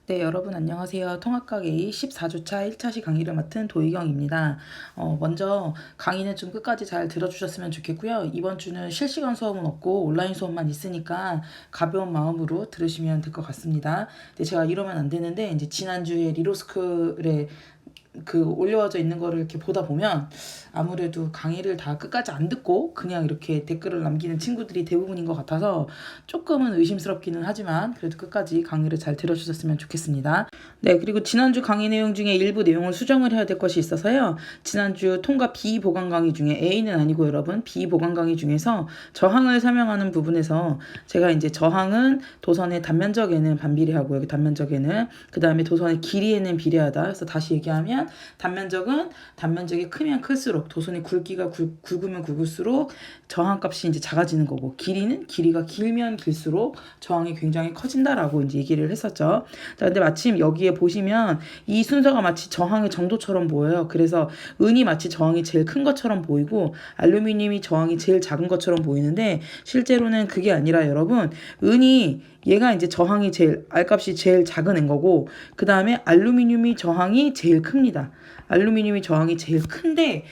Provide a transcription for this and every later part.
네, 여러분 안녕하세요. 통합학 A 14주차 1차시 강의를 맡은 도희경입니다. 먼저 강의는 좀 끝까지 잘 들어주셨으면 좋겠고요. 이번 주는 실시간 수업은 없고 온라인 수업만 있으니까 가벼운 마음으로 들으시면 될 것 같습니다. 근데 제가 이러면 안 되는데 이제 지난주에 리로스쿨에 올려져 있는 거를 이렇게 보다 보면 아무래도 강의를 다 끝까지 안 듣고 그냥 이렇게 댓글을 남기는 친구들이 대부분인 것 같아서 조금은 의심스럽기는 하지만 그래도 끝까지 강의를 잘 들어주셨으면 좋겠습니다. 네, 그리고 지난주 강의 내용 중에 일부 내용을 수정을 해야 될 것이 있어서요. 지난주 통과 비보강 강의 중에 A는 아니고 여러분 비보강 강의 중에서 저항을 설명하는 부분에서 제가 이제 저항은 도선의 단면적에는 반비례하고 여기 단면적에는 그 다음에 도선의 길이에는 비례하다. 그래서 다시 얘기하면 단면적이 크면 클수록 도선의 굵기가 굵으면 굵을수록 저항값이 이제 작아지는 거고 길이는 길이가 길면 길수록 저항이 굉장히 커진다라고 이제 얘기를 했었죠. 자, 근데 마침 여기에 보시면 이 순서가 마치 저항의 정도처럼 보여요. 그래서 은이 마치 저항이 제일 큰 것처럼 보이고 알루미늄이 저항이 제일 작은 것처럼 보이는데 실제로는 그게 아니라 여러분 은이 얘가 이제 저항이 제일 R값이 제일 작은 앤 거고 그 다음에 알루미늄이 저항이 제일 큽니다. 알루미늄이 저항이 제일 큰데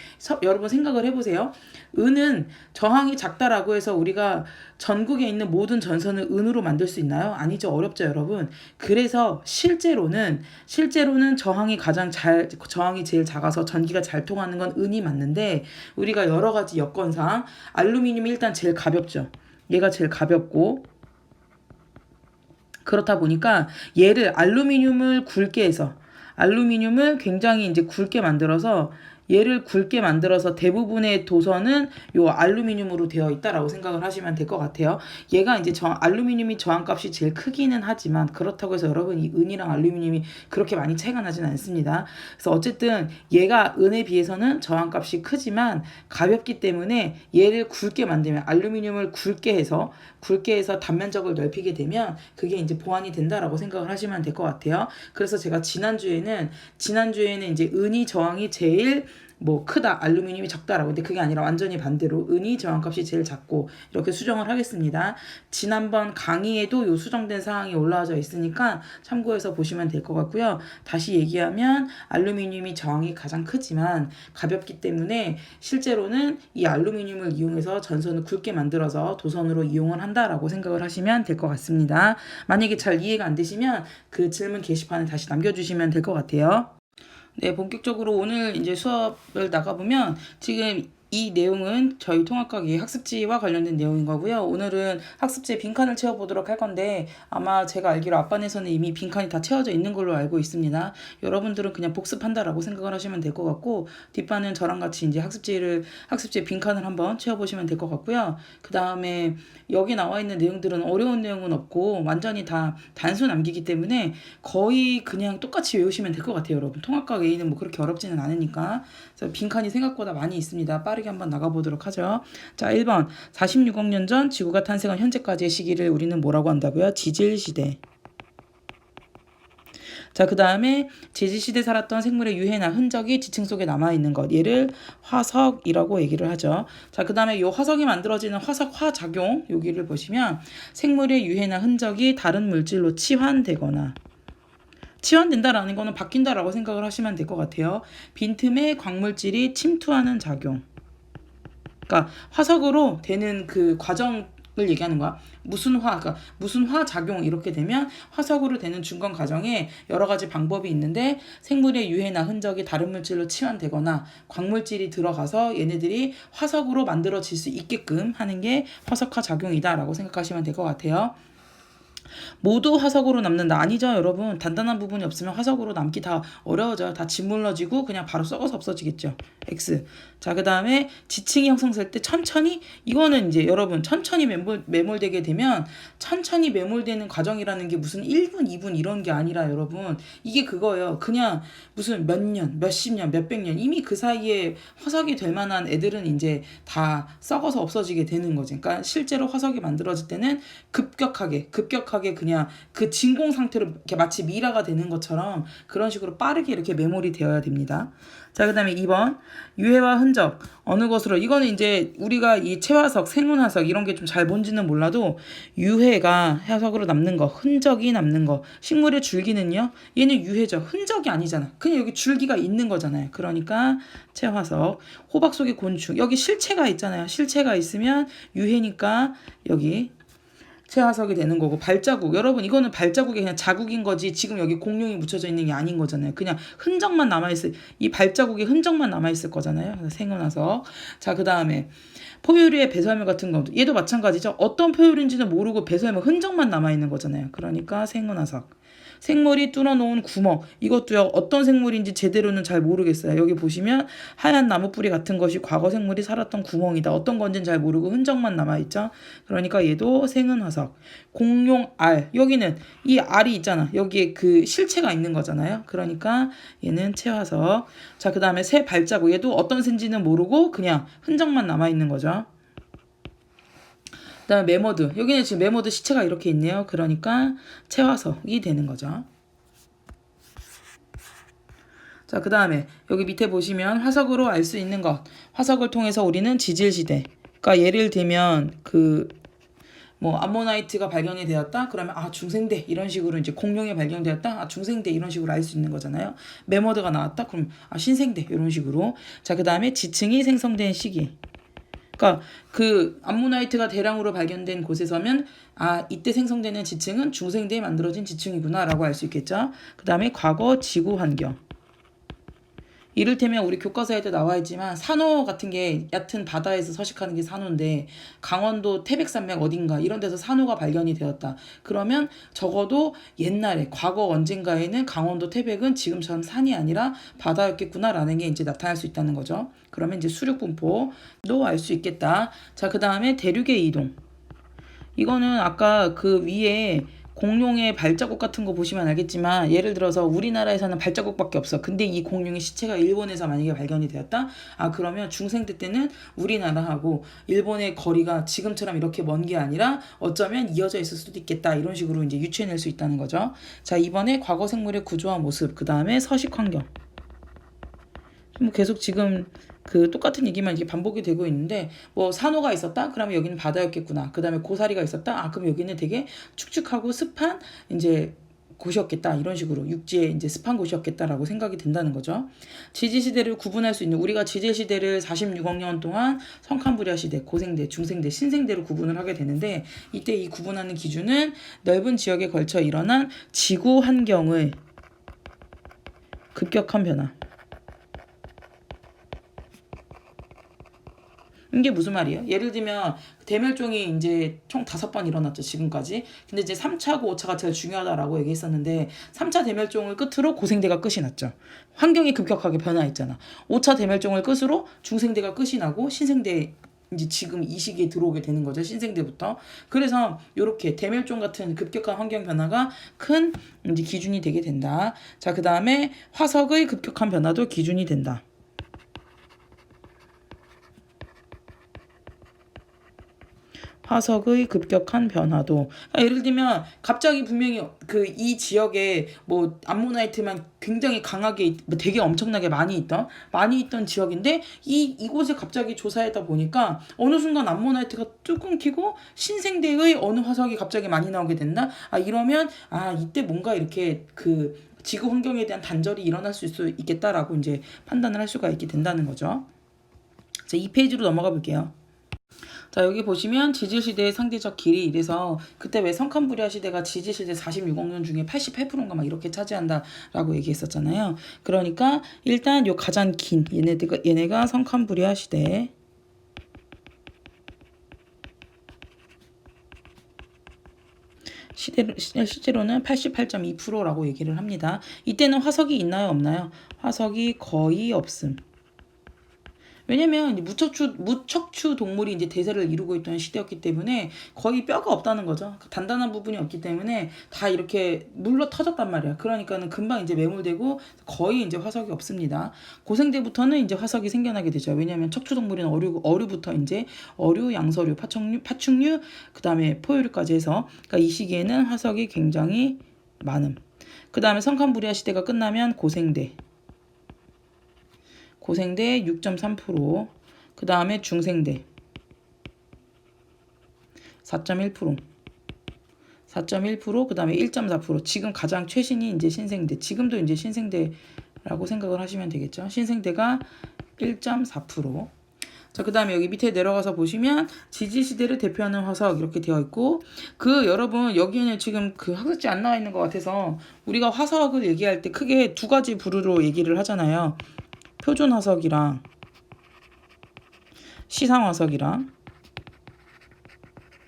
여러분 생각을 해보세요. 은은 저항이 작다라고 해서 우리가 전국에 있는 모든 전선을 은으로 만들 수 있나요? 아니죠. 어렵죠, 여러분. 그래서 실제로는 저항이 제일 작아서 전기가 잘 통하는 건 은이 맞는데 우리가 여러 가지 여건상 알루미늄이 일단 제일 가볍죠. 얘가 제일 가볍고 그렇다 보니까 얘를 알루미늄을 굉장히 이제 굵게 만들어서 얘를 굵게 만들어서 대부분의 도선은 요 알루미늄으로 되어 있다라고 생각을 하시면 될 것 같아요. 얘가 이제 알루미늄이 저항값이 제일 크기는 하지만 그렇다고 해서 여러분 이 은이랑 알루미늄이 그렇게 많이 차이가 나진 않습니다. 그래서 어쨌든 얘가 은에 비해서는 저항값이 크지만 가볍기 때문에 얘를 굵게 만들면 알루미늄을 굵게 해서 단면적을 넓히게 되면 그게 이제 보완이 된다라고 생각을 하시면 될 것 같아요. 그래서 제가 지난주에는 이제 은이 저항이 제일 크다, 알루미늄이 적다라고. 근데 그게 아니라 완전히 반대로 은이 저항값이 제일 작고 이렇게 수정을 하겠습니다. 지난번 강의에도 요 수정된 사항이 올라와져 있으니까 참고해서 보시면 될 것 같고요. 다시 얘기하면 알루미늄이 저항이 가장 크지만 가볍기 때문에 실제로는 이 알루미늄을 이용해서 전선을 굵게 만들어서 도선으로 이용을 한다라고 생각을 하시면 될 것 같습니다. 만약에 잘 이해가 안 되시면 그 질문 게시판에 다시 남겨주시면 될 것 같아요. 네, 본격적으로 오늘 이제 수업을 나가보면 지금 이 내용은 저희 통합학의 학습지와 관련된 내용인 거고요. 오늘은 학습지에 빈칸을 채워보도록 할 건데 아마 제가 알기로 앞반에서는 이미 빈칸이 다 채워져 있는 걸로 알고 있습니다. 여러분들은 그냥 복습한다라고 생각을 하시면 될 것 같고 뒷반은 저랑 같이 이제 학습지에 빈칸을 한번 채워보시면 될 것 같고요. 그 다음에 여기 나와 있는 내용들은 어려운 내용은 없고 완전히 다 단수 남기기 때문에 거의 그냥 똑같이 외우시면 될 것 같아요, 여러분. 통합학 A는 뭐 그렇게 어렵지는 않으니까. 그래서 빈칸이 생각보다 많이 있습니다. 빠르게 한번 나가보도록 하죠. 자, 1번. 46억 년 전 지구가 탄생한 현재까지의 시기를 우리는 뭐라고 한다고요? 지질시대. 자, 그 다음에 제지시대 살았던 생물의 유해나 흔적이 지층 속에 남아있는 것. 얘를 화석이라고 얘기를 하죠. 자, 그 다음에 이 화석이 만들어지는 화석 화작용, 여기를 보시면 생물의 유해나 흔적이 다른 물질로 치환된다라는 거는 바뀐다라고 생각을 하시면 될 것 같아요. 빈틈에 광물질이 침투하는 작용. 그러니까 화석으로 되는 그 과정을 얘기하는 거야. 그러니까 무슨 화작용 이렇게 되면 화석으로 되는 중간 과정에 여러 가지 방법이 있는데 생물의 유해나 흔적이 다른 물질로 치환되거나 광물질이 들어가서 얘네들이 화석으로 만들어질 수 있게끔 하는 게 화석화 작용이다라고 생각하시면 될 것 같아요. 모두 화석으로 남는다. 아니죠, 여러분. 단단한 부분이 없으면 화석으로 남기 다 어려워져요. 다 짓물러지고 그냥 바로 썩어서 없어지겠죠. X. 자, 그 다음에 지층이 형성될 때 천천히, 이거는 이제 여러분 천천히 매몰되게 되면 천천히 매몰되는 과정이라는 게 무슨 1분, 2분 이런 게 아니라 여러분 이게 그거예요. 그냥 무슨 몇 년, 몇십 년, 몇백 년 이미 그 사이에 화석이 될 만한 애들은 이제 다 썩어서 없어지게 되는 거지. 그러니까 실제로 화석이 만들어질 때는 급격하게 급격하게 그냥 그 진공 상태로 이렇게 마치 미라가 되는 것처럼 그런 식으로 빠르게 이렇게 메모리 되어야 됩니다. 자, 그 다음에 2번 유해와 흔적 어느 것으로 이거는 이제 우리가 이 체화석, 생운화석 이런 게 좀 잘 뭔지는 몰라도 유해가 화석으로 남는 거, 흔적이 남는 거. 식물의 줄기는요, 얘는 유해죠. 흔적이 아니잖아. 그냥 여기 줄기가 있는 거잖아요. 그러니까 체화석. 호박 속의 곤충, 여기 실체가 있잖아요. 실체가 있으면 유해니까 여기 체화석이 되는 거고. 발자국, 여러분 이거는 발자국이 그냥 자국인 거지 지금 여기 공룡이 묻혀져 있는 게 아닌 거잖아요. 그냥 흔적만 남아있을, 이 발자국의 흔적만 남아있을 거잖아요. 그래서 생운화석. 자, 그 다음에 포유류의 배설물 같은 거, 얘도 마찬가지죠. 어떤 포유류인지는 모르고 배설물 흔적만 남아있는 거잖아요. 그러니까 생운화석. 생물이 뚫어놓은 구멍, 이것도요 어떤 생물인지 제대로는 잘 모르겠어요. 여기 보시면 하얀 나무 뿌리 같은 것이 과거 생물이 살았던 구멍이다. 어떤 건지는 잘 모르고 흔적만 남아있죠. 그러니까 얘도 생은화석. 공룡 알, 여기는 이 알이 있잖아. 여기에 그 실체가 있는 거잖아요. 그러니까 얘는 체화석. 자, 그 다음에 새 발자국, 얘도 어떤 새인지는 모르고 그냥 흔적만 남아있는 거죠. 그 다음에 메모드, 여기는 지금 메모드 시체가 이렇게 있네요. 그러니까 체화석이 되는 거죠. 자, 그 다음에 여기 밑에 보시면 화석으로 알 수 있는 것, 화석을 통해서 우리는 지질시대, 그러니까 예를 들면 그 뭐 암모나이트가 발견이 되었다 그러면 아 중생대, 이런 식으로 이제 공룡이 발견되었다, 아 중생대, 이런 식으로 알 수 있는 거잖아요. 메모드가 나왔다 그럼 아 신생대, 이런 식으로. 자, 그 다음에 지층이 생성된 시기, 그러니까 그 암모나이트가 대량으로 발견된 곳에서면 아 이때 생성되는 지층은 중생대에 만들어진 지층이구나라고 알 수 있겠죠. 그 다음에 과거 지구 환경, 이를테면 우리 교과서에도 나와 있지만 산호 같은 게 얕은 바다에서 서식하는 게 산호인데 강원도 태백산맥 어딘가 이런 데서 산호가 발견이 되었다. 그러면 적어도 옛날에 과거 언젠가에는 강원도 태백은 지금처럼 산이 아니라 바다였겠구나라는 게 이제 나타날 수 있다는 거죠. 그러면 이제 수륙 분포도 알 수 있겠다. 자, 그 다음에 대륙의 이동. 이거는 아까 그 위에 공룡의 발자국 같은 거 보시면 알겠지만 예를 들어서 우리나라에서는 발자국밖에 없어. 근데 이 공룡의 시체가 일본에서 만약에 발견이 되었다? 아, 그러면 중생대 때는 우리나라하고 일본의 거리가 지금처럼 이렇게 먼 게 아니라 어쩌면 이어져 있을 수도 있겠다. 이런 식으로 이제 유추해낼 수 있다는 거죠. 자, 이번에 과거 생물의 구조와 모습, 그 다음에 서식 환경. 뭐 계속 지금 그 똑같은 얘기만 이게 반복이 되고 있는데 뭐 산호가 있었다? 그러면 여기는 바다였겠구나. 그 다음에 고사리가 있었다? 아, 그럼 여기는 되게 축축하고 습한 이제 곳이었겠다. 이런 식으로 육지에 이제 습한 곳이었겠다라고 생각이 된다는 거죠. 지지시대를 구분할 수 있는, 우리가 지질시대를 46억 년 동안 성캄브리아 시대, 고생대, 중생대, 신생대로 구분을 하게 되는데 이때 이 구분하는 기준은 넓은 지역에 걸쳐 일어난 지구 환경의 급격한 변화. 이게 무슨 말이에요? 예를 들면 대멸종이 이제 총 5번 일어났죠, 지금까지. 근데 이제 3차고 5차가 제일 중요하다라고 얘기했었는데 3차 대멸종을 끝으로 고생대가 끝이 났죠. 환경이 급격하게 변화했잖아. 5차 대멸종을 끝으로 중생대가 끝이 나고 신생대 이제 지금 이 시기에 들어오게 되는 거죠. 신생대부터. 그래서 이렇게 대멸종 같은 급격한 환경 변화가 큰 이제 기준이 되게 된다. 자, 그 다음에 화석의 급격한 변화도 기준이 된다. 화석의 급격한 변화도, 그러니까 예를 들면 갑자기 분명히 그 이 지역에 뭐 암모나이트만 굉장히 강하게 뭐 되게 엄청나게 많이 있던 지역인데 이곳에 갑자기 조사하다 보니까 어느 순간 암모나이트가 뚝 끊기고 신생대의 어느 화석이 갑자기 많이 나오게 된다. 아, 이러면 아 이때 뭔가 이렇게 그 지구 환경에 대한 단절이 일어날 수 있겠다라고 이제 판단을 할 수가 있게 된다는 거죠. 자, 2페이지로 넘어가 볼게요. 자, 여기 보시면 지질시대의 상대적 길이, 이래서 그때 왜 성캄브리아 시대가 지질시대 46억 년 중에 88%인가 막 이렇게 차지한다라고 얘기했었잖아요. 그러니까 일단 요 가장 긴 얘네가 성캄브리아 시대. 실제로는 88.2%라고 얘기를 합니다. 이때는 화석이 있나요, 없나요? 화석이 거의 없음. 왜냐면 무척추 동물이 이제 대세를 이루고 있던 시대였기 때문에 거의 뼈가 없다는 거죠. 단단한 부분이 없기 때문에 다 이렇게 물러 터졌단 말이야. 그러니까는 금방 이제 매몰되고 거의 이제 화석이 없습니다. 고생대부터는 이제 화석이 생겨나게 되죠. 왜냐면 척추 동물인 어류부터 이제 어류, 양서류, 파충류, 그다음에 포유류까지 해서 그러니까 이 시기에는 화석이 굉장히 많음. 그다음에 성칸부리아 시대가 끝나면 고생대 6.3%, 그 다음에 중생대 4.1%, 그 다음에 1.4%, 지금 가장 최신이 이제 신생대, 지금도 이제 신생대라고 생각을 하시면 되겠죠. 신생대가 1.4%. 자, 그 다음에 여기 밑에 내려가서 보시면 지지시대를 대표하는 화석 이렇게 되어 있고, 여러분 여기에는 지금 그 학습지 안 나와 있는 것 같아서 우리가 화석을 얘기할 때 크게 두 가지 부류로 얘기를 하잖아요. 표준 화석이랑 시상 화석이랑,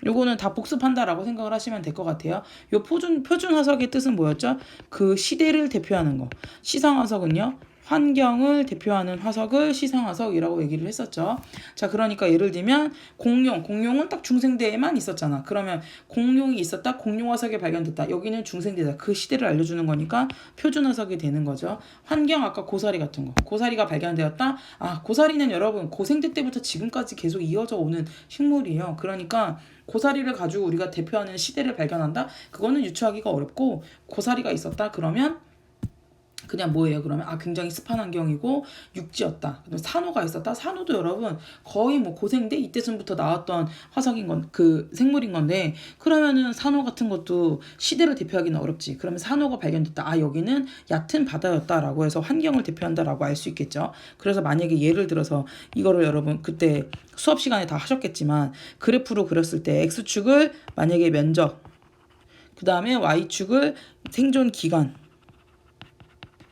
요거는 다 복습한다라고 생각을 하시면 될 것 같아요. 요 표준 화석의 뜻은 뭐였죠? 그 시대를 대표하는 거. 시상 화석은요, 환경을 대표하는 화석을 시상화석이라고 얘기를 했었죠. 자, 그러니까 예를 들면 공룡은 딱 중생대에만 있었잖아. 그러면 공룡이 있었다, 공룡화석이 발견됐다. 여기는 중생대다. 그 시대를 알려주는 거니까 표준화석이 되는 거죠. 환경, 아까 고사리 같은 거. 고사리가 발견되었다. 아, 고사리는 여러분 고생대 때부터 지금까지 계속 이어져 오는 식물이에요. 그러니까 고사리를 가지고 우리가 대표하는 시대를 발견한다? 그거는 유추하기가 어렵고, 고사리가 있었다? 그러면 그냥 뭐예요? 그러면 굉장히 습한 환경이고 육지였다. 그다음에 산호가 있었다. 산호도 여러분 거의 뭐 고생대 이때쯤부터 나왔던 화석인 건 그 생물인 건데, 그러면은 산호 같은 것도 시대를 대표하기는 어렵지. 그러면 산호가 발견됐다. 여기는 얕은 바다였다라고 해서 환경을 대표한다라고 알 수 있겠죠. 그래서 만약에 예를 들어서 이거를 여러분 그때 수업 시간에 다 하셨겠지만 그래프로 그렸을 때 X축을 만약에 면적, 그 다음에 Y축을 생존 기간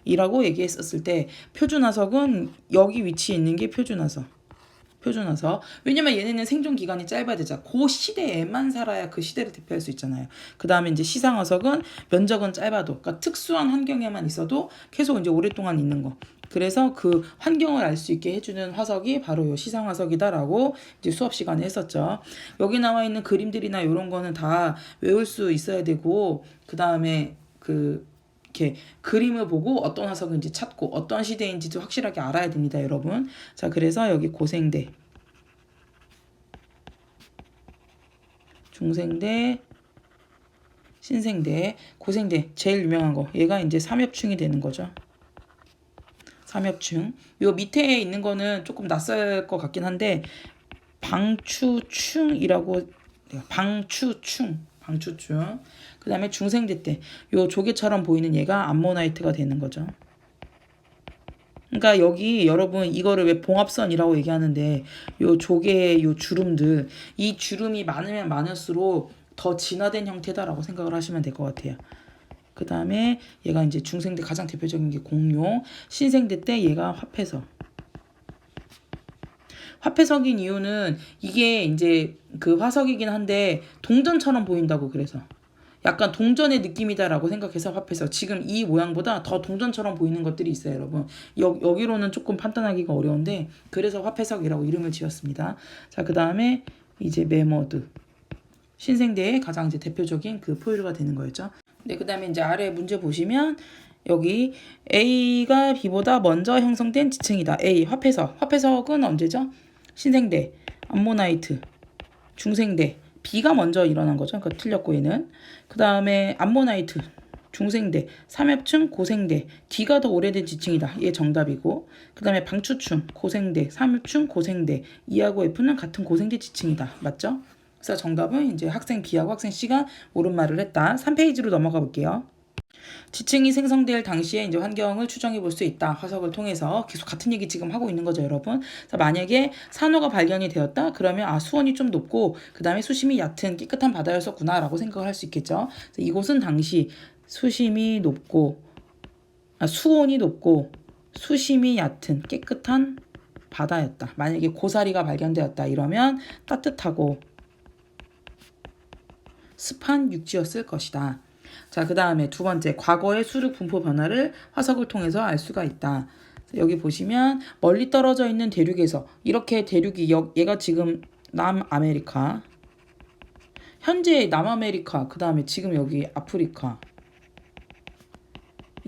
이라고 얘기했었을 때, 표준화석은 여기 위치에 있는 게 표준화석. 왜냐면 얘네는 생존 기간이 짧아야 되잖아. 그 시대에만 살아야 그 시대를 대표할 수 있잖아요. 그 다음에 이제 시상화석은 면적은 짧아도, 그러니까 특수한 환경에만 있어도 계속 이제 오랫동안 있는 거. 그래서 그 환경을 알 수 있게 해주는 화석이 바로 요 시상화석이다라고 이제 수업 시간에 했었죠. 여기 나와 있는 그림들이나 이런 거는 다 외울 수 있어야 되고, 그 다음에 이렇게 그림을 보고 어떤 화석인지 찾고 어떤 시대인지도 확실하게 알아야 됩니다, 여러분. 자, 그래서 여기 고생대, 중생대, 신생대, 고생대 제일 유명한 거. 얘가 이제 삼엽충이 되는 거죠. 삼엽충. 요 밑에 있는 거는 조금 낯설 것 같긴 한데 방추충이라고, 방추충. 그 다음에 중생대 때 요 조개처럼 보이는 얘가 암모나이트가 되는 거죠. 그러니까 여기 여러분 이거를 왜 봉합선이라고 얘기하는데, 요 조개의 요 주름들, 이 주름이 많으면 많을수록 더 진화된 형태다라고 생각을 하시면 될 것 같아요. 그 다음에 얘가 이제 중생대 가장 대표적인 게 공룡, 신생대 때 얘가 화폐석인 이유는 이게 이제 그 화석이긴 한데 동전처럼 보인다고, 그래서 약간 동전의 느낌이다라고 생각해서 화폐석. 지금 이 모양보다 더 동전처럼 보이는 것들이 있어요, 여러분. 여기로는 조금 판단하기가 어려운데 그래서 화폐석이라고 이름을 지었습니다. 자, 그 다음에 이제 메머드, 신생대의 가장 이제 대표적인 그 포유류가 되는 거였죠. 네, 그 다음에 이제 아래 문제 보시면 여기 A가 B보다 먼저 형성된 지층이다. A, 화폐석은 언제죠? 신생대, 암모나이트, 중생대, B가 먼저 일어난 거죠. 그러니까 틀렸고 얘는. 그 다음에 암모나이트, 중생대, 삼엽충, 고생대, D가 더 오래된 지층이다. 얘 정답이고. 그 다음에 방추충, 고생대, 삼엽충, 고생대, E하고 F는 같은 고생대 지층이다. 맞죠? 그래서 정답은 이제 학생 B하고 학생 C가 옳은 말을 했다. 3페이지로 넘어가 볼게요. 지층이 생성될 당시에 이제 환경을 추정해 볼 수 있다. 화석을 통해서 계속 같은 얘기 지금 하고 있는 거죠, 여러분. 그래서 만약에 산호가 발견이 되었다. 그러면 수온이 좀 높고 그 다음에 수심이 얕은 깨끗한 바다였었구나라고 생각을 할 수 있겠죠. 그래서 이곳은 당시 수심이 높고 수온이 높고 수심이 얕은 깨끗한 바다였다. 만약에 고사리가 발견되었다. 이러면 따뜻하고 습한 육지였을 것이다. 자, 그 다음에 두 번째, 과거의 수륙 분포 변화를 화석을 통해서 알 수가 있다. 여기 보시면 멀리 떨어져 있는 대륙에서 이렇게 대륙이 얘가 지금 남아메리카, 현재 남아메리카, 그 다음에 지금 여기 아프리카,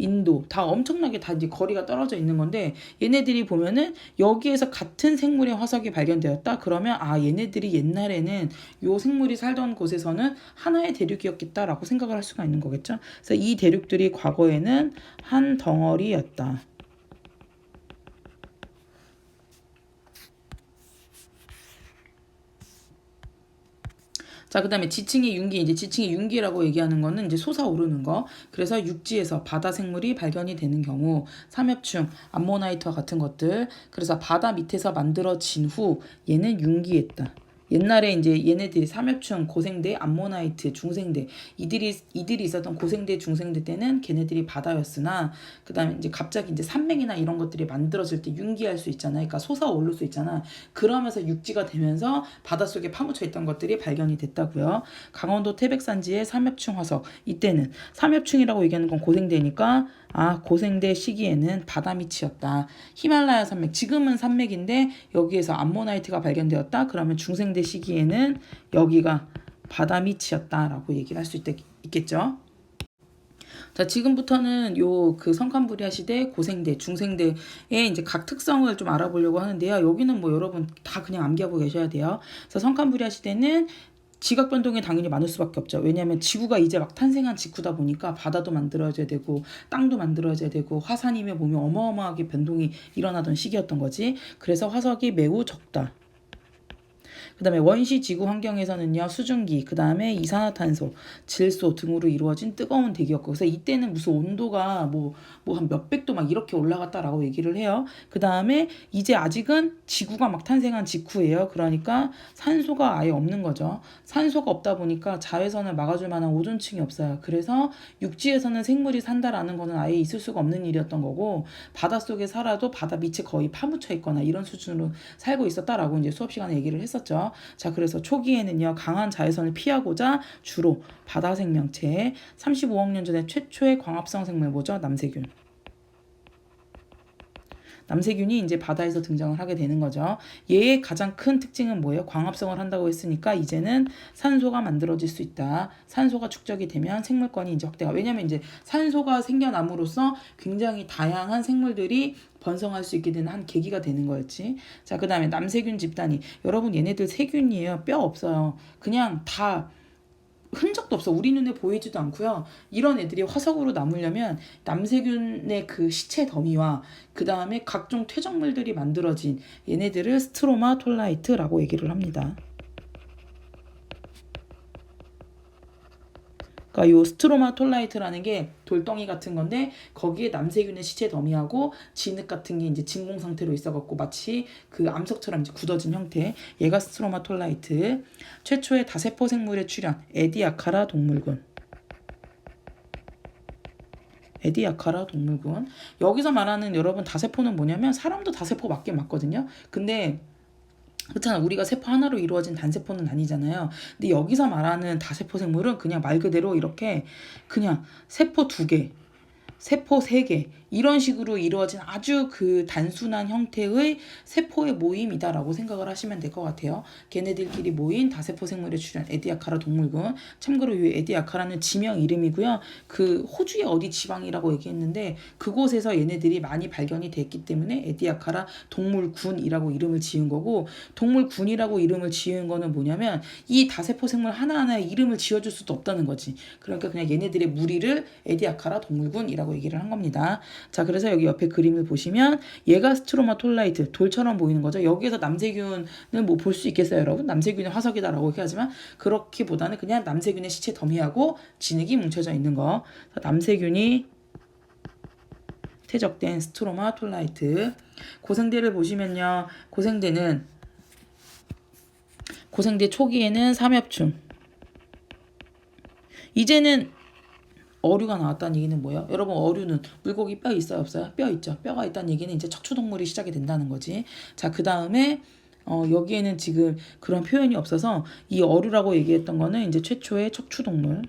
인도 다 엄청나게 다 이제 거리가 떨어져 있는 건데, 얘네들이 보면은 여기에서 같은 생물의 화석이 발견되었다. 그러면 얘네들이 옛날에는 요 생물이 살던 곳에서는 하나의 대륙이었겠다라고 생각을 할 수가 있는 거겠죠. 그래서 이 대륙들이 과거에는 한 덩어리였다. 자, 그 다음에 지층의 윤기, 이제 지층의 윤기라고 얘기하는 거는 이제 솟아오르는 거. 그래서 육지에서 바다 생물이 발견이 되는 경우, 삼엽충, 암모나이트와 같은 것들. 그래서 바다 밑에서 만들어진 후 얘는 윤기했다. 옛날에 이제 얘네들이 삼엽충, 고생대, 암모나이트, 중생대 이들이 있었던 고생대, 중생대 때는 걔네들이 바다였으나, 그다음에 이제 갑자기 이제 산맥이나 이런 것들이 만들어질 때 윤기할 수 있잖아요. 그러니까 솟아오를 수 있잖아. 그러면서 육지가 되면서 바닷속에 파묻혀 있던 것들이 발견이 됐다고요. 강원도 태백산지의 삼엽충 화석. 이때는 삼엽충이라고 얘기하는 건 고생대니까 고생대 시기에는 바다 밑이었다. 히말라야 산맥, 지금은 산맥인데 여기에서 암모나이트가 발견되었다. 그러면 중생대 시기에는 여기가 바다 밑이었다라고 얘기를 할 수 있겠죠. 자, 지금부터는 요 그 성칸부리아 시대, 고생대, 중생대의 이제 각 특성을 좀 알아보려고 하는데요. 여기는 뭐 여러분 다 그냥 암기하고 계셔야 돼요. 그래서 성칸부리아 시대는 지각 변동이 당연히 많을 수밖에 없죠. 왜냐하면 지구가 이제 막 탄생한 직후다 보니까 바다도 만들어져야 되고 땅도 만들어져야 되고 화산이며 보면 어마어마하게 변동이 일어나던 시기였던 거지. 그래서 화석이 매우 적다. 그 다음에 원시 지구 환경에서는요, 수증기, 그 다음에 이산화탄소, 질소 등으로 이루어진 뜨거운 대기였고, 그래서 이때는 무슨 온도가 뭐 한 몇백 도 막 이렇게 올라갔다라고 얘기를 해요. 그 다음에 이제 아직은 지구가 막 탄생한 직후예요. 그러니까 산소가 아예 없는 거죠. 산소가 없다 보니까 자외선을 막아줄 만한 오존층이 없어요. 그래서 육지에서는 생물이 산다라는 거는 아예 있을 수가 없는 일이었던 거고, 바닷속에 살아도 바다 밑에 거의 파묻혀 있거나 이런 수준으로 살고 있었다라고 이제 수업 시간에 얘기를 했었죠. 자, 그래서 초기에는요, 강한 자외선을 피하고자 주로 바다 생명체, 35억 년 전에 최초의 광합성 생물 뭐죠? 남세균. 남세균이 이제 바다에서 등장을 하게 되는 거죠. 얘의 가장 큰 특징은 뭐예요? 광합성을 한다고 했으니까 이제는 산소가 만들어질 수 있다. 산소가 축적이 되면 생물권이 이제 확대가. 왜냐면 이제 산소가 생겨남으로써 굉장히 다양한 생물들이 번성할 수 있게 되는 한 계기가 되는 거였지. 자, 그 다음에 남세균 집단이, 여러분 얘네들 세균이에요. 뼈 없어요. 그냥 다 흔적도 없어. 우리 눈에 보이지도 않고요. 이런 애들이 화석으로 남으려면 남세균의 그 시체 더미와 그 다음에 각종 퇴적물들이 만들어진 얘네들을 스트로마톨라이트라고 얘기를 합니다. 그러니까 요 스트로마톨라이트라는 게 돌덩이 같은 건데, 거기에 남세균의 시체 더미하고 진흙 같은 게 이제 진공 상태로 있어갖고 마치 그 암석처럼 이제 굳어진 형태. 얘가 스트로마톨라이트. 최초의 다세포 생물의 출현, 에디아카라 동물군. 에디아카라 동물군. 여기서 말하는 여러분 다세포는 뭐냐면 사람도 다세포 맞긴 맞거든요. 근데 그렇잖아. 우리가 세포 하나로 이루어진 단세포는 아니잖아요. 근데 여기서 말하는 다세포 생물은 그냥 말 그대로 이렇게 그냥 세포 2개, 세포 3개 이런 식으로 이루어진 아주 그 단순한 형태의 세포의 모임이다라고 생각을 하시면 될 것 같아요. 걔네들끼리 모인 다세포 생물의 출현, 에디아카라 동물군. 참고로 이 에디아카라는 지명 이름이고요. 그 호주의 어디 지방이라고 얘기했는데 그곳에서 얘네들이 많이 발견이 됐기 때문에 에디아카라 동물군이라고 이름을 지은 거고, 동물군이라고 이름을 지은 거는 뭐냐면 이 다세포 생물 하나하나에 이름을 지어줄 수도 없다는 거지. 그러니까 그냥 얘네들의 무리를 에디아카라 동물군이라고 얘기를 한 겁니다. 자, 그래서 여기 옆에 그림을 보시면 얘가 스트로마톨라이트, 돌처럼 보이는 거죠. 여기에서 남세균은 뭐 볼 수 있겠어요, 여러분? 남세균의 화석이다라고 얘기하지만 그렇기보다는 그냥 남세균의 시체 더미하고 진흙이 뭉쳐져 있는 거. 남세균이 퇴적된 스트로마톨라이트. 고생대를 보시면요, 고생대 초기에는 삼엽충. 이제는 어류가 나왔다는 얘기는 뭐예요? 여러분, 어류는 물고기 뼈 있어요, 없어요? 뼈 있죠. 뼈가 있다는 얘기는 이제 척추동물이 시작이 된다는 거지. 자, 그 다음에 여기에는 지금 그런 표현이 없어서 이 어류라고 얘기했던 거는 이제 최초의 척추동물.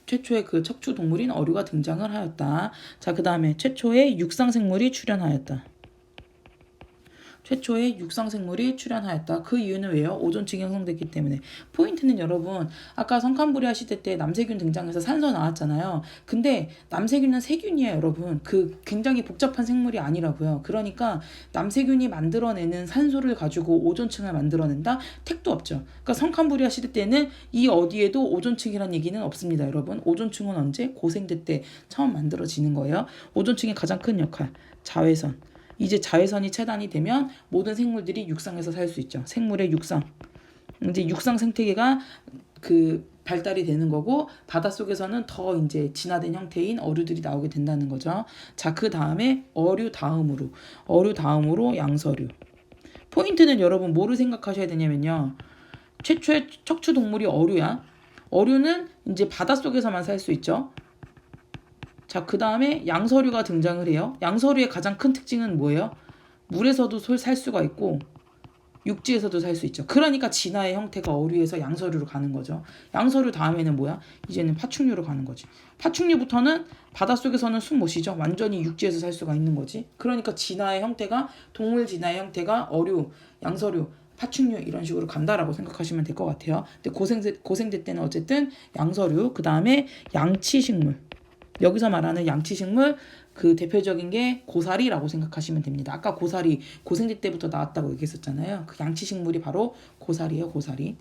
최초의 그 척추 동물인 어류가 등장을 하였다. 자, 그 다음에 최초의 육상 생물이 출현하였다. 최초의 육상 생물이 출현하였다. 그 이유는 왜요? 오존층이 형성됐기 때문에. 포인트는 여러분, 아까 성칸부리아 시대 때 남세균 등장해서 산소 나왔잖아요. 근데 남세균은 세균이에요, 여러분. 그 굉장히 복잡한 생물이 아니라고요. 그러니까 남세균이 만들어내는 산소를 가지고 오존층을 만들어낸다? 택도 없죠. 그러니까 성칸부리아 시대 때는 이 어디에도 오존층이란 얘기는 없습니다, 여러분. 오존층은 언제? 고생대 때 처음 만들어지는 거예요. 오존층의 가장 큰 역할, 자외선. 이제 자외선이 차단이 되면 모든 생물들이 육상에서 살 수 있죠. 생물의 육상. 이제 육상 생태계가 그 발달이 되는 거고, 바닷속에서는 더 이제 진화된 형태인 어류들이 나오게 된다는 거죠. 자, 그 다음에 어류 다음으로 양서류. 포인트는 여러분 뭐를 생각하셔야 되냐면요. 최초의 척추 동물이 어류야. 어류는 이제 바닷속에서만 살 수 있죠. 자, 그 다음에 양서류가 등장을 해요. 양서류의 가장 큰 특징은 뭐예요? 물에서도 살 수가 있고 육지에서도 살 수 있죠. 그러니까 진화의 형태가 어류에서 양서류로 가는 거죠. 양서류 다음에는 뭐야? 이제는 파충류로 가는 거지. 파충류부터는 바닷속에서는 숨 못 쉬죠. 완전히 육지에서 살 수가 있는 거지. 그러니까 진화의 형태가, 동물 진화의 형태가 어류, 양서류, 파충류 이런 식으로 간다라고 생각하시면 될 것 같아요. 근데 고생대 때는 어쨌든 양서류, 그 다음에 양치식물. 여기서 말하는 양치식물, 그 대표적인 게 고사리라고 생각하시면 됩니다. 아까 고사리 고생대 때부터 나왔다고 얘기했었잖아요. 그 양치식물이 바로 고사리예요, 고사리.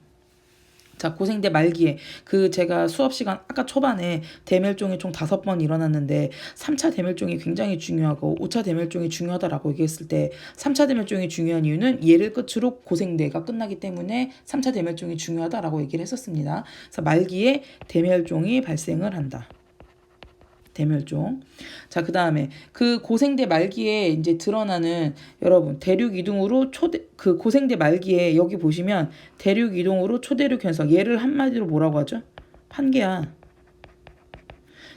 자, 고생대 말기에 그 제가 수업 시간 아까 초반에 대멸종이 총 5번 일어났는데 3차 대멸종이 굉장히 중요하고 5차 대멸종이 중요하다라고 얘기했을 때 3차 대멸종이 중요한 이유는 얘를 끝으로 고생대가 끝나기 때문에 3차 대멸종이 중요하다라고 얘기를 했었습니다. 그래서 말기에 대멸종이 발생을 한다. 대멸종. 자, 그 다음에 그 고생대 말기에 이제 드러나는, 여러분, 대륙 이동으로 그 고생대 말기에 여기 보시면 대륙 이동으로 초대륙 현상, 얘를 한마디로 뭐라고 하죠? 판게야.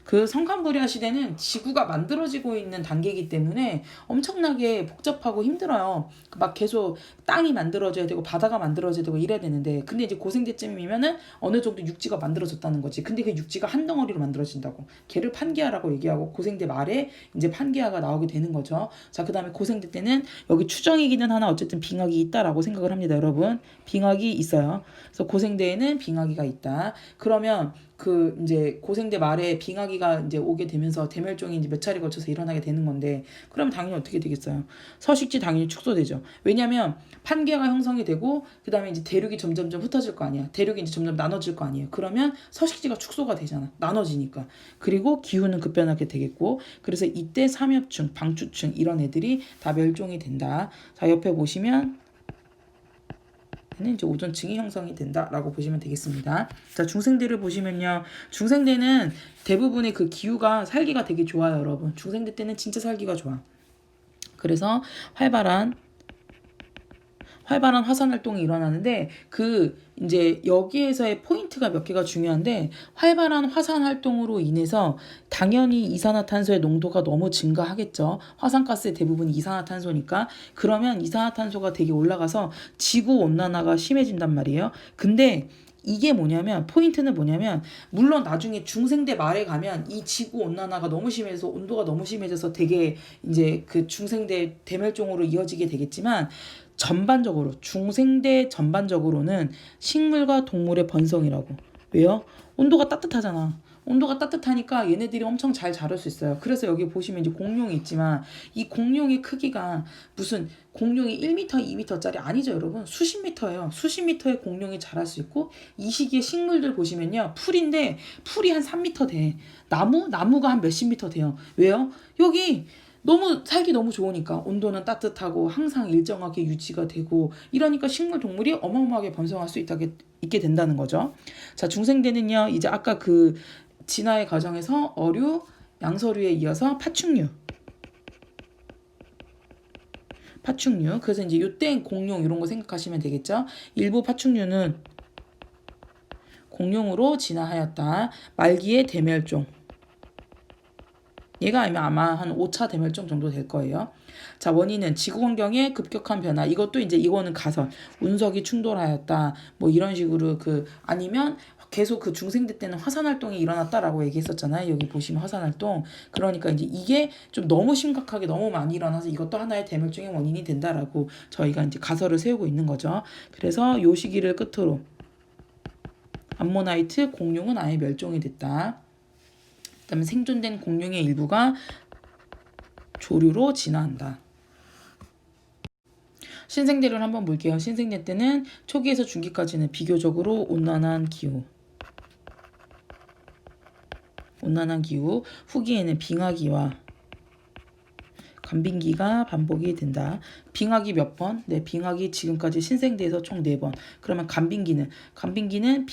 그 성칸부리아 시대는 지구가 만들어지고 있는 단계이기 때문에 엄청나게 복잡하고 힘들어요. 막 계속 땅이 만들어져야 되고 바다가 만들어져야 되고 이래야 되는데, 근데 이제 고생대쯤이면은 어느 정도 육지가 만들어졌다는 거지. 근데 그 육지가 한 덩어리로 만들어진다고. 걔를 판게아라고 얘기하고 고생대 말에 이제 판게아가 나오게 되는 거죠. 자, 그 다음에 고생대 때는 여기 추정이기는 하나 어쨌든 빙하기 있다라고 생각을 합니다, 여러분. 빙하기 있어요. 그래서 고생대에는 빙하기가 있다. 그러면 그 이제 고생대 말에 빙하기가 이제 오게 되면서 대멸종이 이제 몇 차례 거쳐서 일어나게 되는 건데, 그럼 당연히 어떻게 되겠어요? 서식지 당연히 축소되죠. 왜냐면 판게가 형성이 되고 그 다음에 이제 대륙이 점점점 흩어질 거 아니야. 대륙이 이제 점점 나눠질 거 아니에요. 그러면 서식지가 축소가 되잖아. 나눠지니까. 그리고 기후는 급변하게 되겠고, 그래서 이때 삼엽충, 방추충 이런 애들이 다 멸종이 된다. 자, 옆에 보시면 이제 오존층이 형성이 된다라고 보시면 되겠습니다. 자, 중생대를 보시면요. 중생대는 대부분의 그 기후가 살기가 되게 좋아요, 여러분. 중생대 때는 진짜 살기가 좋아. 그래서 활발한 화산 활동이 일어나는데, 그 이제 여기에서의 포인트가 몇 개가 중요한데, 활발한 화산 활동으로 인해서 당연히 이산화탄소의 농도가 너무 증가하겠죠. 화산가스의 대부분이 이산화탄소니까. 그러면 이산화탄소가 되게 올라가서 지구 온난화가 심해진단 말이에요. 근데 이게 뭐냐면, 포인트는 뭐냐면, 물론 나중에 중생대 말에 가면 이 지구 온난화가 너무 심해서 온도가 너무 심해져서 되게 이제 그 중생대 대멸종으로 이어지게 되겠지만, 전반적으로 중생대 전반적으로는 식물과 동물의 번성이라고. 왜요? 온도가 따뜻하잖아. 온도가 따뜻하니까 얘네들이 엄청 잘 자랄 수 있어요. 그래서 여기 보시면 이제 공룡이 있지만, 이 공룡의 크기가 무슨 공룡이 1m, 2m짜리 아니죠, 여러분. 수십 미터예요. 수십 미터의 공룡이 자랄 수 있고, 이 시기에 식물들 보시면요. 풀인데 풀이 한 3m 돼. 나무가 한 몇십 미터 돼요. 왜요? 여기 너무 살기 너무 좋으니까 온도는 따뜻하고 항상 일정하게 유지가 되고, 이러니까 식물 동물이 어마어마하게 번성할 수 있게 된다는 거죠. 자, 중생대는요, 이제 아까 그 진화의 과정에서 어류, 양서류에 이어서 파충류. 그래서 이제 요땐 공룡 이런 거 생각하시면 되겠죠. 일부 파충류는 공룡으로 진화하였다. 말기의 대멸종. 얘가 아마 한 5차 대멸종 정도 될 거예요. 자, 원인은 지구 환경의 급격한 변화. 이것도 이제 이거는 가설. 운석이 충돌하였다. 뭐 이런 식으로 아니면 계속 그 중생대 때는 화산 활동이 일어났다라고 얘기했었잖아요. 여기 보시면 화산 활동. 그러니까 이제 이게 좀 너무 심각하게 너무 많이 일어나서 이것도 하나의 대멸종의 원인이 된다라고 저희가 이제 가설을 세우고 있는 거죠. 그래서 요 시기를 끝으로 암모나이트 공룡은 아예 멸종이 됐다. 그다음에 생존된 공룡의 일부가 조류로 진화한다. 신생대를 한번 볼게요. 신생대 때는 초기에서 중기까지는 비교적으로 온난한 기후, 후기에는 빙하기와 간빙기가 반복이 된다. 빙하기 몇 번? 네, 빙하기 지금까지 신생대에서 총 4번. 그러면 간빙기는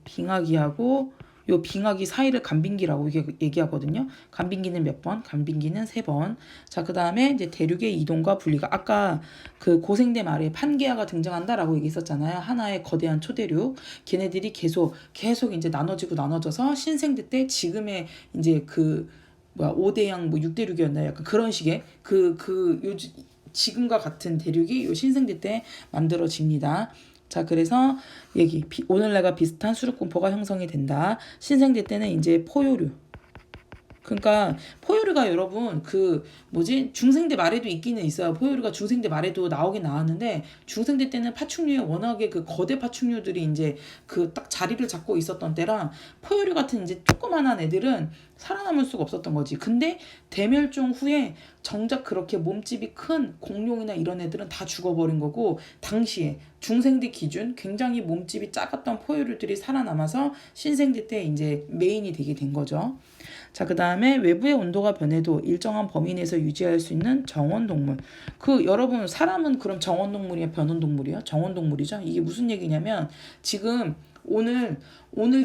빙하기하고 요 빙하기 사이를 간빙기라고 얘기하거든요. 간빙기는 몇 번? 간빙기는 3번. 자, 그 다음에 이제 대륙의 이동과 분리가 아까 그 고생대 말에 판게아가 등장한다라고 얘기했었잖아요. 하나의 거대한 초대륙. 걔네들이 계속 이제 나눠져서 신생대 때 지금의 이제 5대양 6대륙이었나요? 약간 그런 식의 지금과 같은 대륙이 요 신생대 때 만들어집니다. 자, 그래서 오늘날과 비슷한 수륙공포가 형성이 된다. 신생대 때는 이제 포유류. 그러니까 포유류가 여러분 중생대 말에도 있기는 있어요. 포유류가 중생대 말에도 나오긴 나왔는데 중생대 때는 파충류에 워낙에 거대 파충류들이 이제 딱 자리를 잡고 있었던 때랑 포유류 같은 이제 조그만한 애들은 살아남을 수가 없었던 거지. 근데 대멸종 후에 정작 그렇게 몸집이 큰 공룡이나 이런 애들은 다 죽어버린 거고 당시에 중생대 기준 굉장히 몸집이 작았던 포유류들이 살아남아서 신생대 때 이제 메인이 되게 된 거죠. 자, 그 다음에 외부의 온도가 변해도 일정한 범위 내에서 유지할 수 있는 정원동물. 여러분, 사람은 그럼 정원동물이야, 변온동물이야? 정원동물이죠? 이게 무슨 얘기냐면, 지금 오늘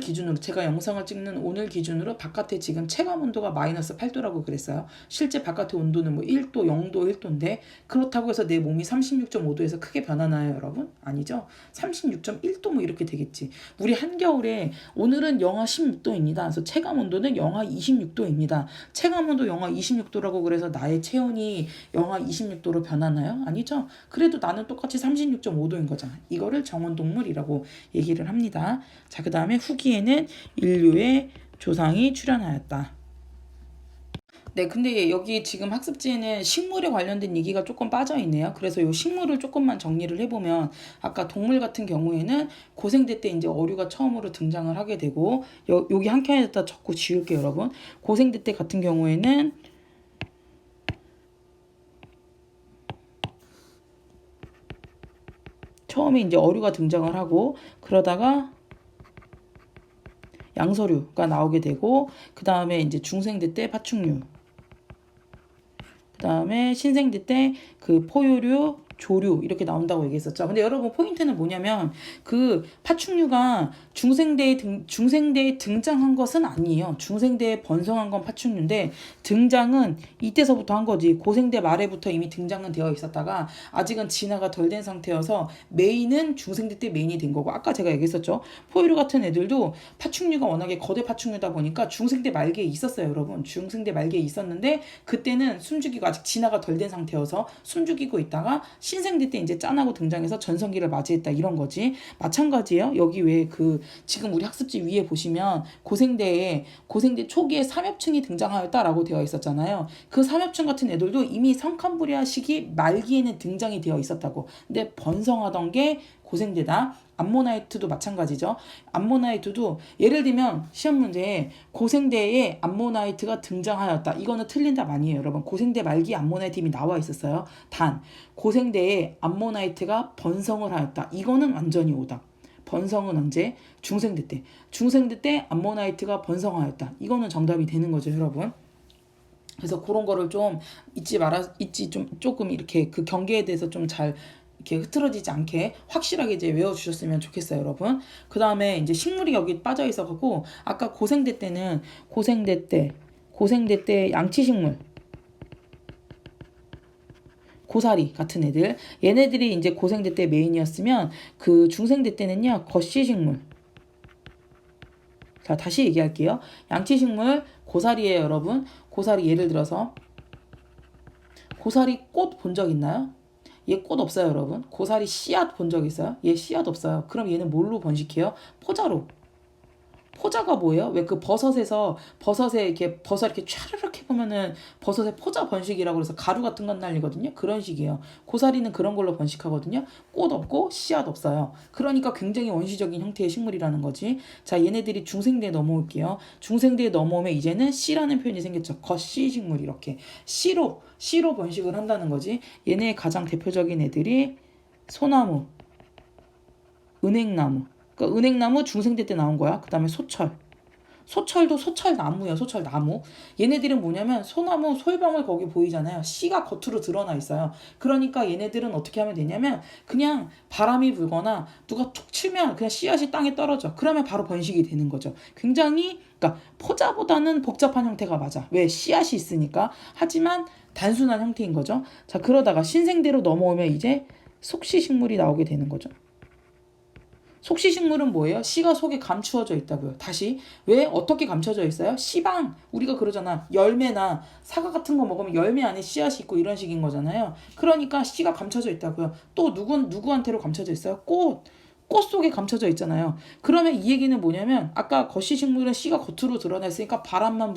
기준으로 제가 영상을 찍는 오늘 기준으로 바깥에 지금 체감 온도가 마이너스 8도라고 그랬어요. 실제 바깥의 온도는 1도, 0도, 1도인데 그렇다고 해서 내 몸이 36.5도에서 크게 변하나요, 여러분? 아니죠. 36.1도 이렇게 되겠지. 우리 한겨울에 오늘은 영하 16도입니다. 그래서 체감 온도는 영하 26도입니다. 체감 온도 영하 26도라고 그래서 나의 체온이 영하 26도로 변하나요? 아니죠. 그래도 나는 똑같이 36.5도인 거잖아. 이거를 정원동물이라고 얘기를 합니다. 자, 그 다음에 후기에는 인류의 조상이 출현하였다. 네, 근데 여기 지금 학습지에는 식물에 관련된 얘기가 조금 빠져 있네요. 그래서 이 식물을 조금만 정리를 해보면 아까 동물 같은 경우에는 고생대 때 이제 어류가 처음으로 등장을 하게 되고 여기 한 칸에다 적고 지울게요, 여러분. 고생대 때 같은 경우에는 처음에 이제 어류가 등장을 하고 그러다가 양서류가 나오게 되고 그 다음에 이제 중생대 때 파충류 그 다음에 신생대 때 포유류 조류 이렇게 나온다고 얘기했었죠. 근데 여러분 포인트는 뭐냐면 파충류가 중생대에 등장한 것은 아니에요. 중생대에 번성한 건 파충류인데 등장은 이때서부터 한 거지. 고생대 말에부터 이미 등장은 되어 있었다가 아직은 진화가 덜 된 상태여서 메인은 중생대 때 메인이 된 거고 아까 제가 얘기했었죠. 포유류 같은 애들도 파충류가 워낙에 거대 파충류다 보니까 중생대 말기에 있었어요, 여러분. 중생대 말기에 있었는데 그때는 숨죽이고 아직 진화가 덜 된 상태여서 숨죽이고 있다가 신생대 때 이제 짠하고 등장해서 전성기를 맞이했다 이런 거지. 마찬가지예요. 여기 왜 지금 우리 학습지 위에 보시면 고생대 초기에 삼엽층이 등장하였다라고 되어 있었잖아요. 그 삼엽층 같은 애들도 이미 성캄브리아 시기 말기에는 등장이 되어 있었다고. 근데 번성하던 게 고생대다. 암모나이트도 마찬가지죠. 암모나이트도 예를 들면 시험 문제에 고생대에 암모나이트가 등장하였다. 이거는 틀린 답 아니에요, 여러분. 고생대 말기 암모나이트 이미 나와 있었어요. 단 고생대에 암모나이트가 번성을 하였다. 이거는 완전히 오답. 번성은 언제? 중생대 때. 중생대 때 암모나이트가 번성하였다. 이거는 정답이 되는 거죠, 여러분. 그래서 그런 거를 좀 조금 이렇게 경계에 대해서 좀 잘 이렇게 흐트러지지 않게 확실하게 이제 외워주셨으면 좋겠어요, 여러분. 그 다음에 이제 식물이 여기 빠져 있어갖고 아까 고생대 때 양치식물, 고사리 같은 애들, 얘네들이 이제 고생대 때 메인이었으면 중생대 때는요 거시식물. 자, 다시 얘기할게요. 양치식물 고사리예요, 여러분. 고사리 예를 들어서 고사리 꽃 본 적 있나요? 얘 꽃 없어요, 여러분. 고사리 씨앗 본 적 있어요? 얘 씨앗 없어요. 그럼 얘는 뭘로 번식해요? 포자로. 포자가 뭐예요? 왜 그 버섯에 이렇게 버섯 이렇게 촤르륵 해보면은 버섯의 포자 번식이라고 그래서 가루 같은 건 날리거든요. 그런 식이에요. 고사리는 그런 걸로 번식하거든요. 꽃 없고 씨앗 없어요. 그러니까 굉장히 원시적인 형태의 식물이라는 거지. 자, 얘네들이 중생대에 넘어올게요. 중생대에 넘어오면 이제는 씨라는 표현이 생겼죠. 겉씨 식물 이렇게 씨로 번식을 한다는 거지. 얘네의 가장 대표적인 애들이 소나무, 은행나무. 그러니까 은행나무 중생대 때 나온 거야. 그 다음에 소철도 소철나무예요. 소철나무. 얘네들은 뭐냐면 소나무 솔방울 거기 보이잖아요. 씨가 겉으로 드러나 있어요. 그러니까 얘네들은 어떻게 하면 되냐면 그냥 바람이 불거나 누가 툭 치면 그냥 씨앗이 땅에 떨어져. 그러면 바로 번식이 되는 거죠. 굉장히 그러니까 포자보다는 복잡한 형태가 맞아. 왜? 씨앗이 있으니까. 하지만 단순한 형태인 거죠. 자, 그러다가 신생대로 넘어오면 이제 속시식물이 나오게 되는 거죠. 속시식물은 뭐예요? 씨가 속에 감추어져 있다고요. 다시 왜 어떻게 감춰져 있어요? 씨방 우리가 그러잖아. 열매나 사과 같은 거 먹으면 열매 안에 씨앗이 있고 이런 식인 거잖아요. 그러니까 씨가 감춰져 있다고요. 또 누구한테로 감춰져 있어요? 꽃 속에 감춰져 있잖아요. 그러면 이 얘기는 뭐냐면 아까 겉시식물은 씨가 겉으로 드러냈으니까 바람만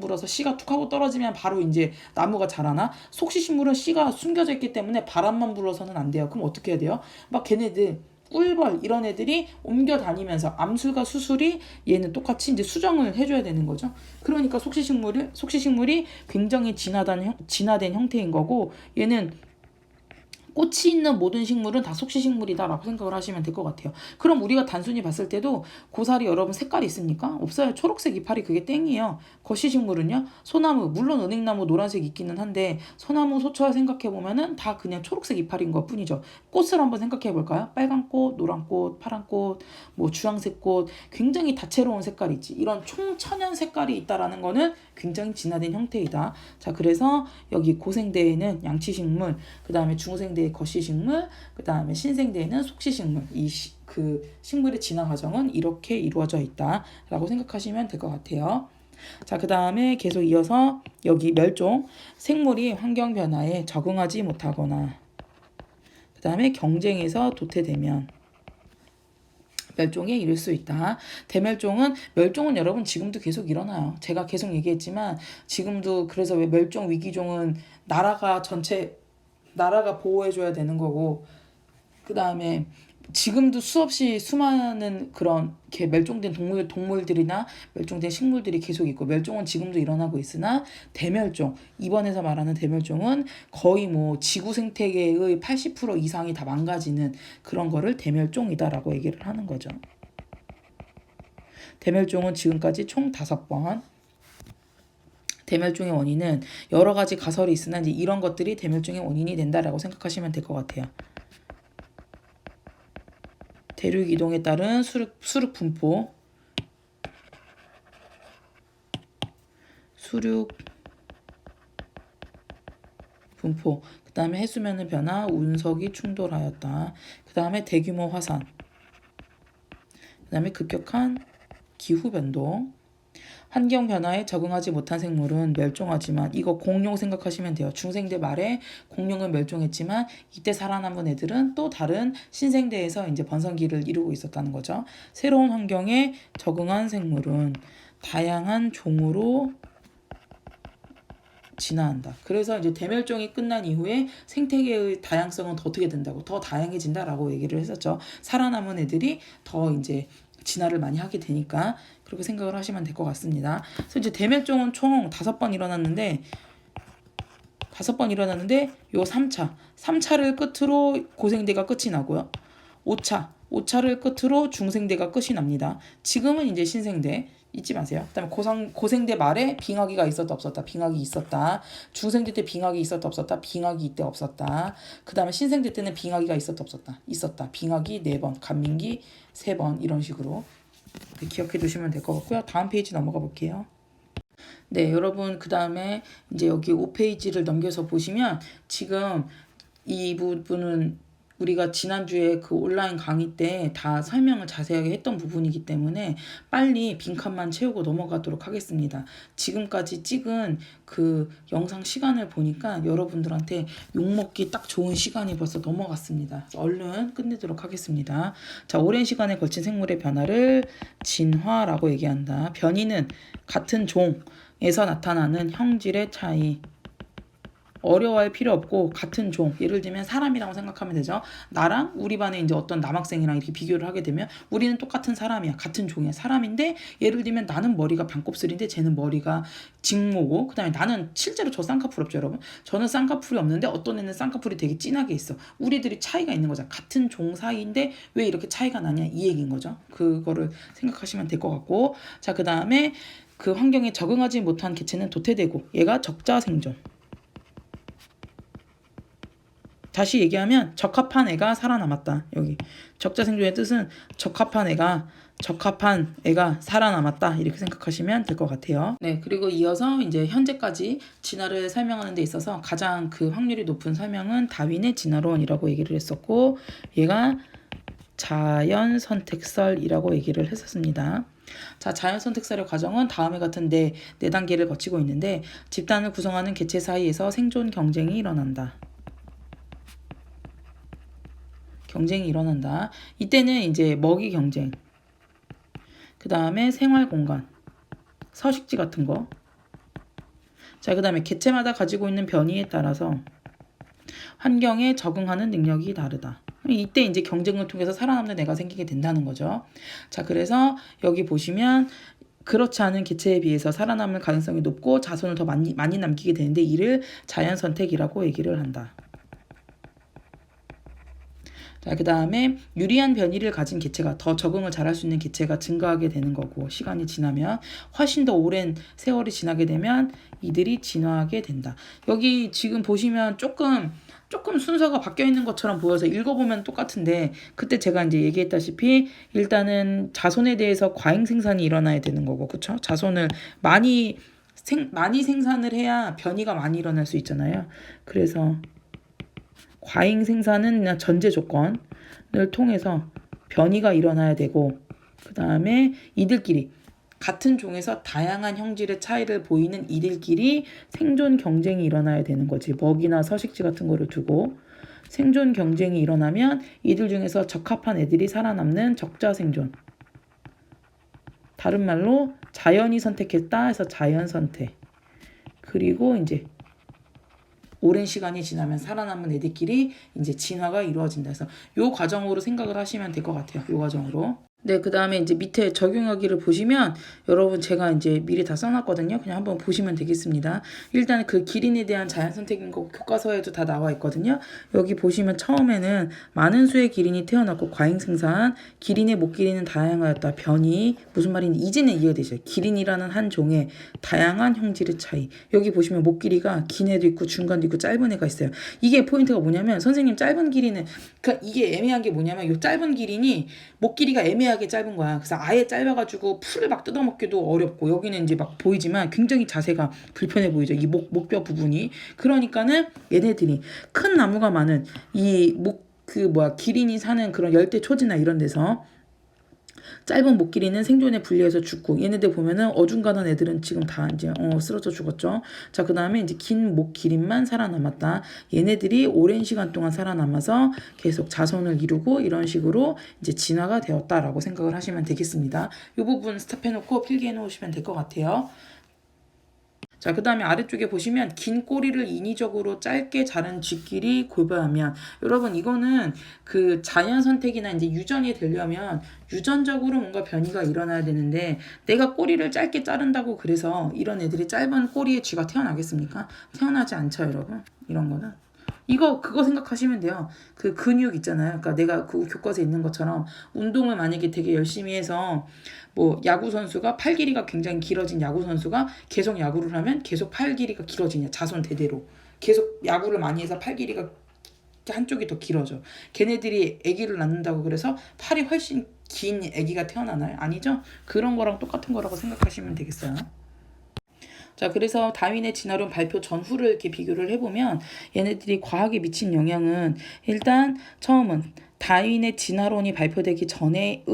불어서 씨가 툭 하고 떨어지면 바로 이제 나무가 자라나? 속시식물은 씨가 숨겨져 있기 때문에 바람만 불어서는 안 돼요. 그럼 어떻게 해야 돼요? 막 걔네들 꿀벌 이런 애들이 옮겨 다니면서 암술과 수술이 얘는 똑같이 이제 수정을 해줘야 되는 거죠. 그러니까 속시식물이 굉장히 진화된 형태인 거고 얘는 꽃이 있는 모든 식물은 다 속시식물이다라고 생각을 하시면 될 것 같아요. 그럼 우리가 단순히 봤을 때도 고사리 여러분 색깔이 있습니까? 없어요. 초록색 이파리 그게 땡이에요. 겉시식물은요. 소나무 물론 은행나무 노란색 있기는 한데 소나무 소철 생각해보면은 다 그냥 초록색 이파리인 것 뿐이죠. 꽃을 한번 생각해 볼까요? 빨간 꽃, 노란 꽃, 파란 꽃, 뭐 주황색 꽃 굉장히 다채로운 색깔이 있지. 이런 총천연 색깔이 있다라는 거는 굉장히 진화된 형태이다. 자, 그래서 여기 고생대에는 양치식물, 그 다음에 중생대에 겉시식물, 그 다음에 신생대에는 속시식물. 그 식물의 진화 과정은 이렇게 이루어져 있다라고 생각하시면 될 것 같아요. 자, 그 다음에 계속 이어서 여기 멸종, 생물이 환경 변화에 적응하지 못하거나, 그 다음에 경쟁에서 도태되면 멸종에 이를 수 있다. 멸종은 여러분 지금도 계속 일어나요. 제가 계속 얘기했지만 지금도 그래서 왜 멸종 위기종은 나라가 보호해줘야 되는 거고 그 다음에 지금도 수없이 수많은 그런 이렇게 멸종된 동물들이나 멸종된 식물들이 계속 있고 멸종은 지금도 일어나고 있으나 대멸종 이번에서 말하는 대멸종은 거의 뭐 지구 생태계의 80% 이상이 다 망가지는 그런 거를 대멸종이다라고 얘기를 하는 거죠. 대멸종은 지금까지 총 5번. 대멸종의 원인은 여러 가지 가설이 있으나 이제 이런 것들이 대멸종의 원인이 된다라고 생각하시면 될 것 같아요. 대륙 이동에 따른 수륙 분포, 그 다음에 해수면의 변화, 운석이 충돌하였다. 그 다음에 대규모 화산, 그 다음에 급격한 기후 변동, 환경 변화에 적응하지 못한 생물은 멸종하지만 이거 공룡 생각하시면 돼요. 중생대 말에 공룡은 멸종했지만 이때 살아남은 애들은 또 다른 신생대에서 이제 번성기를 이루고 있었다는 거죠. 새로운 환경에 적응한 생물은 다양한 종으로 진화한다. 그래서 이제 대멸종이 끝난 이후에 생태계의 다양성은 더 어떻게 된다고 더 다양해진다라고 얘기를 했었죠. 살아남은 애들이 더 이제 진화를 많이 하게 되니까 그렇게 생각을 하시면 될 것 같습니다. 그래서 이제 대멸종은 총 5번 일어났는데 요 3차를 끝으로 고생대가 끝이 나고요. 5차를 끝으로 중생대가 끝이 납니다. 지금은 이제 신생대 잊지 마세요. 그다음에 고생대 말에 빙하기가 있었다 없었다. 빙하기 있었다. 중생대 때 빙하기 있었다 없었다. 빙하기 이때 없었다. 그다음에 신생대 때는 빙하기가 있었다 없었다. 있었다. 빙하기 4번, 간민기 3번 이런 식으로 기억해 두시면 될 것 같고요. 다음 페이지 넘어가 볼게요. 네, 여러분 그다음에 이제 여기 5페이지를 넘겨서 보시면 지금 이 부분은 우리가 지난주에 그 온라인 강의 때 다 설명을 자세하게 했던 부분이기 때문에 빨리 빈칸만 채우고 넘어가도록 하겠습니다. 지금까지 찍은 그 영상 시간을 보니까 여러분들한테 욕먹기 딱 좋은 시간이 벌써 넘어갔습니다. 얼른 끝내도록 하겠습니다. 자, 오랜 시간에 걸친 생물의 변화를 진화라고 얘기한다. 변이는 같은 종에서 나타나는 형질의 차이. 어려워할 필요 없고 같은 종, 예를 들면 사람이라고 생각하면 되죠. 나랑 우리 반에 이제 어떤 남학생이랑 이렇게 비교를 하게 되면 우리는 똑같은 사람이야, 같은 종이야, 사람인데 예를 들면 나는 머리가 반곱슬인데 쟤는 머리가 직모고, 그다음에 나는 실제로 저 쌍꺼풀 없죠, 여러분. 저는 쌍꺼풀이 없는데 어떤 애는 쌍꺼풀이 되게 진하게 있어. 우리들이 차이가 있는 거죠. 같은 종 사이인데 왜 이렇게 차이가 나냐, 이 얘기인 거죠. 그거를 생각하시면 될 것 같고, 자, 그다음에 그 환경에 적응하지 못한 개체는 도태되고 얘가 적자 생존. 다시 얘기하면 적합한 애가 살아남았다. 여기 적자 생존의 뜻은 적합한 애가 살아남았다, 이렇게 생각하시면 될 것 같아요. 네, 그리고 이어서 이제 현재까지 진화를 설명하는 데 있어서 가장 그 확률이 높은 설명은 다윈의 진화론이라고 얘기를 했었고, 얘가 자연 선택설이라고 얘기를 했었습니다. 자, 자연 선택설의 과정은 다음에 같은 네 단계를 거치고 있는데, 집단을 구성하는 개체 사이에서 생존 경쟁이 일어난다. 이때는 이제 먹이 경쟁, 그 다음에 생활 공간, 서식지 같은 거. 자, 그 다음에 개체마다 가지고 있는 변이에 따라서 환경에 적응하는 능력이 다르다. 이때 이제 경쟁을 통해서 살아남는 애가 생기게 된다는 거죠. 자, 그래서 여기 보시면 그렇지 않은 개체에 비해서 살아남을 가능성이 높고 자손을 더 많이 남기게 되는데, 이를 자연 선택이라고 얘기를 한다. 자, 그 다음에 유리한 변이를 가진 개체가 더 적응을 잘할 수 있는 개체가 증가하게 되는 거고, 시간이 지나면 훨씬 더 오랜 세월이 지나게 되면 이들이 진화하게 된다. 여기 지금 보시면 조금 순서가 바뀌어 있는 것처럼 보여서 읽어보면 똑같은데, 그때 제가 이제 얘기했다시피 일단은 자손에 대해서 과잉 생산이 일어나야 되는 거고, 그쵸? 자손을 많이 생산을 해야 변이가 많이 일어날 수 있잖아요. 그래서 과잉 생산은 그냥 전제 조건을 통해서 변이가 일어나야 되고, 그 다음에 이들끼리 같은 종에서 다양한 형질의 차이를 보이는 이들끼리 생존 경쟁이 일어나야 되는 거지. 먹이나 서식지 같은 거를 두고 생존 경쟁이 일어나면 이들 중에서 적합한 애들이 살아남는 적자 생존. 다른 말로 자연이 선택했다 해서 자연 선택. 그리고 이제 오랜 시간이 지나면 살아남은 애들끼리 이제 진화가 이루어진다 해서 요 과정으로 생각을 하시면 될 것 같아요. 요 과정으로. 네, 그 다음에 이제 밑에 적용하기를 보시면 여러분 제가 이제 미리 다 써놨거든요. 그냥 한번 보시면 되겠습니다. 일단 그 기린에 대한 자연 선택인 거 교과서에도 다 나와 있거든요. 여기 보시면 처음에는 많은 수의 기린이 태어났고 과잉 생산, 기린의 목길이는 다양하였다. 변이, 무슨 말인지 이제는 이해가 되죠. 기린이라는 한 종의 다양한 형질의 차이. 여기 보시면 목길이가 긴 애도 있고 중간도 있고 짧은 애가 있어요. 이게 포인트가 뭐냐면, 선생님 짧은 기린은, 그러니까 이게 애매한 게 뭐냐면 요 짧은 기린이 목 길이가 애매하게 짧은 거야. 그래서 아예 짧아가지고 풀을 막 뜯어먹기도 어렵고, 여기는 이제 막 보이지만 굉장히 자세가 불편해 보이죠. 이 목뼈 부분이. 그러니까는 얘네들이 큰 나무가 많은 이 기린이 사는 그런 열대 초지나 이런 데서 짧은 목 길이는 생존에 불리해서 죽고, 얘네들 보면은 어중간한 애들은 지금 다 이제 쓰러져 죽었죠. 자, 그 다음에 이제 긴 목 기린만 살아남았다. 얘네들이 오랜 시간 동안 살아남아서 계속 자손을 이루고 이런 식으로 이제 진화가 되었다라고 생각을 하시면 되겠습니다. 이 부분 스탑해놓고 필기해 놓으시면 될 것 같아요. 자, 그 다음에 아래쪽에 보시면 긴 꼬리를 인위적으로 짧게 자른 쥐끼리 고배하면, 여러분 이거는 그 자연 선택이나 이제 유전이 되려면 유전적으로 뭔가 변이가 일어나야 되는데, 내가 꼬리를 짧게 자른다고 그래서 이런 애들이 짧은 꼬리의 쥐가 태어나겠습니까? 태어나지 않죠, 여러분. 이런 거는. 그거 생각하시면 돼요. 그 근육 있잖아요. 그러니까 내가 그 교과서에 있는 것처럼 운동을 만약에 되게 열심히 해서 뭐 야구 선수가 팔 길이가 굉장히 길어진 야구 선수가 계속 야구를 하면 계속 팔 길이가 길어지냐, 자손 대대로 계속 야구를 많이 해서 팔 길이가 한쪽이 더 길어져. 걔네들이 아기를 낳는다고 그래서 팔이 훨씬 긴 아기가 태어나나요? 아니죠? 그런 거랑 똑같은 거라고 생각하시면 되겠어요. 자, 그래서 다윈의 진화론 발표 전후를 이렇게 비교를 해보면 얘네들이 과학에 미친 영향은 일단 처음은 다윈의 진화론이 발표되기 전에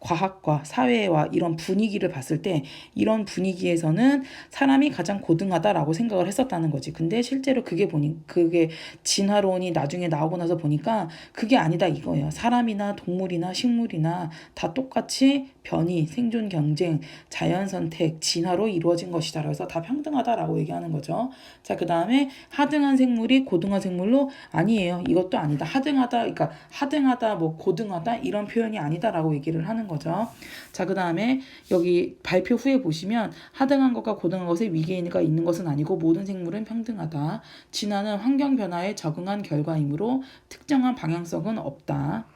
과학과 사회와 이런 분위기를 봤을 때 이런 분위기에서는 사람이 가장 고등하다라고 생각을 했었다는 거지. 근데 실제로 그게 진화론이 나중에 나오고 나서 보니까 그게 아니다 이거예요. 사람이나 동물이나 식물이나 다 똑같이 변이, 생존 경쟁, 자연 선택, 진화로 이루어진 것이다. 그래서 다 평등하다라고 얘기하는 거죠. 자, 그 다음에 하등한 생물이 고등한 생물로 아니에요. 이것도 아니다. 그러니까 하등하다, 뭐 고등하다 이런 표현이 아니다라고 얘기를 하는 거죠. 자, 그 다음에 여기 발표 후에 보시면 하등한 것과 고등한 것에 위계가 있는 것은 아니고 모든 생물은 평등하다. 진화는 환경 변화에 적응한 결과이므로 특정한 방향성은 없다.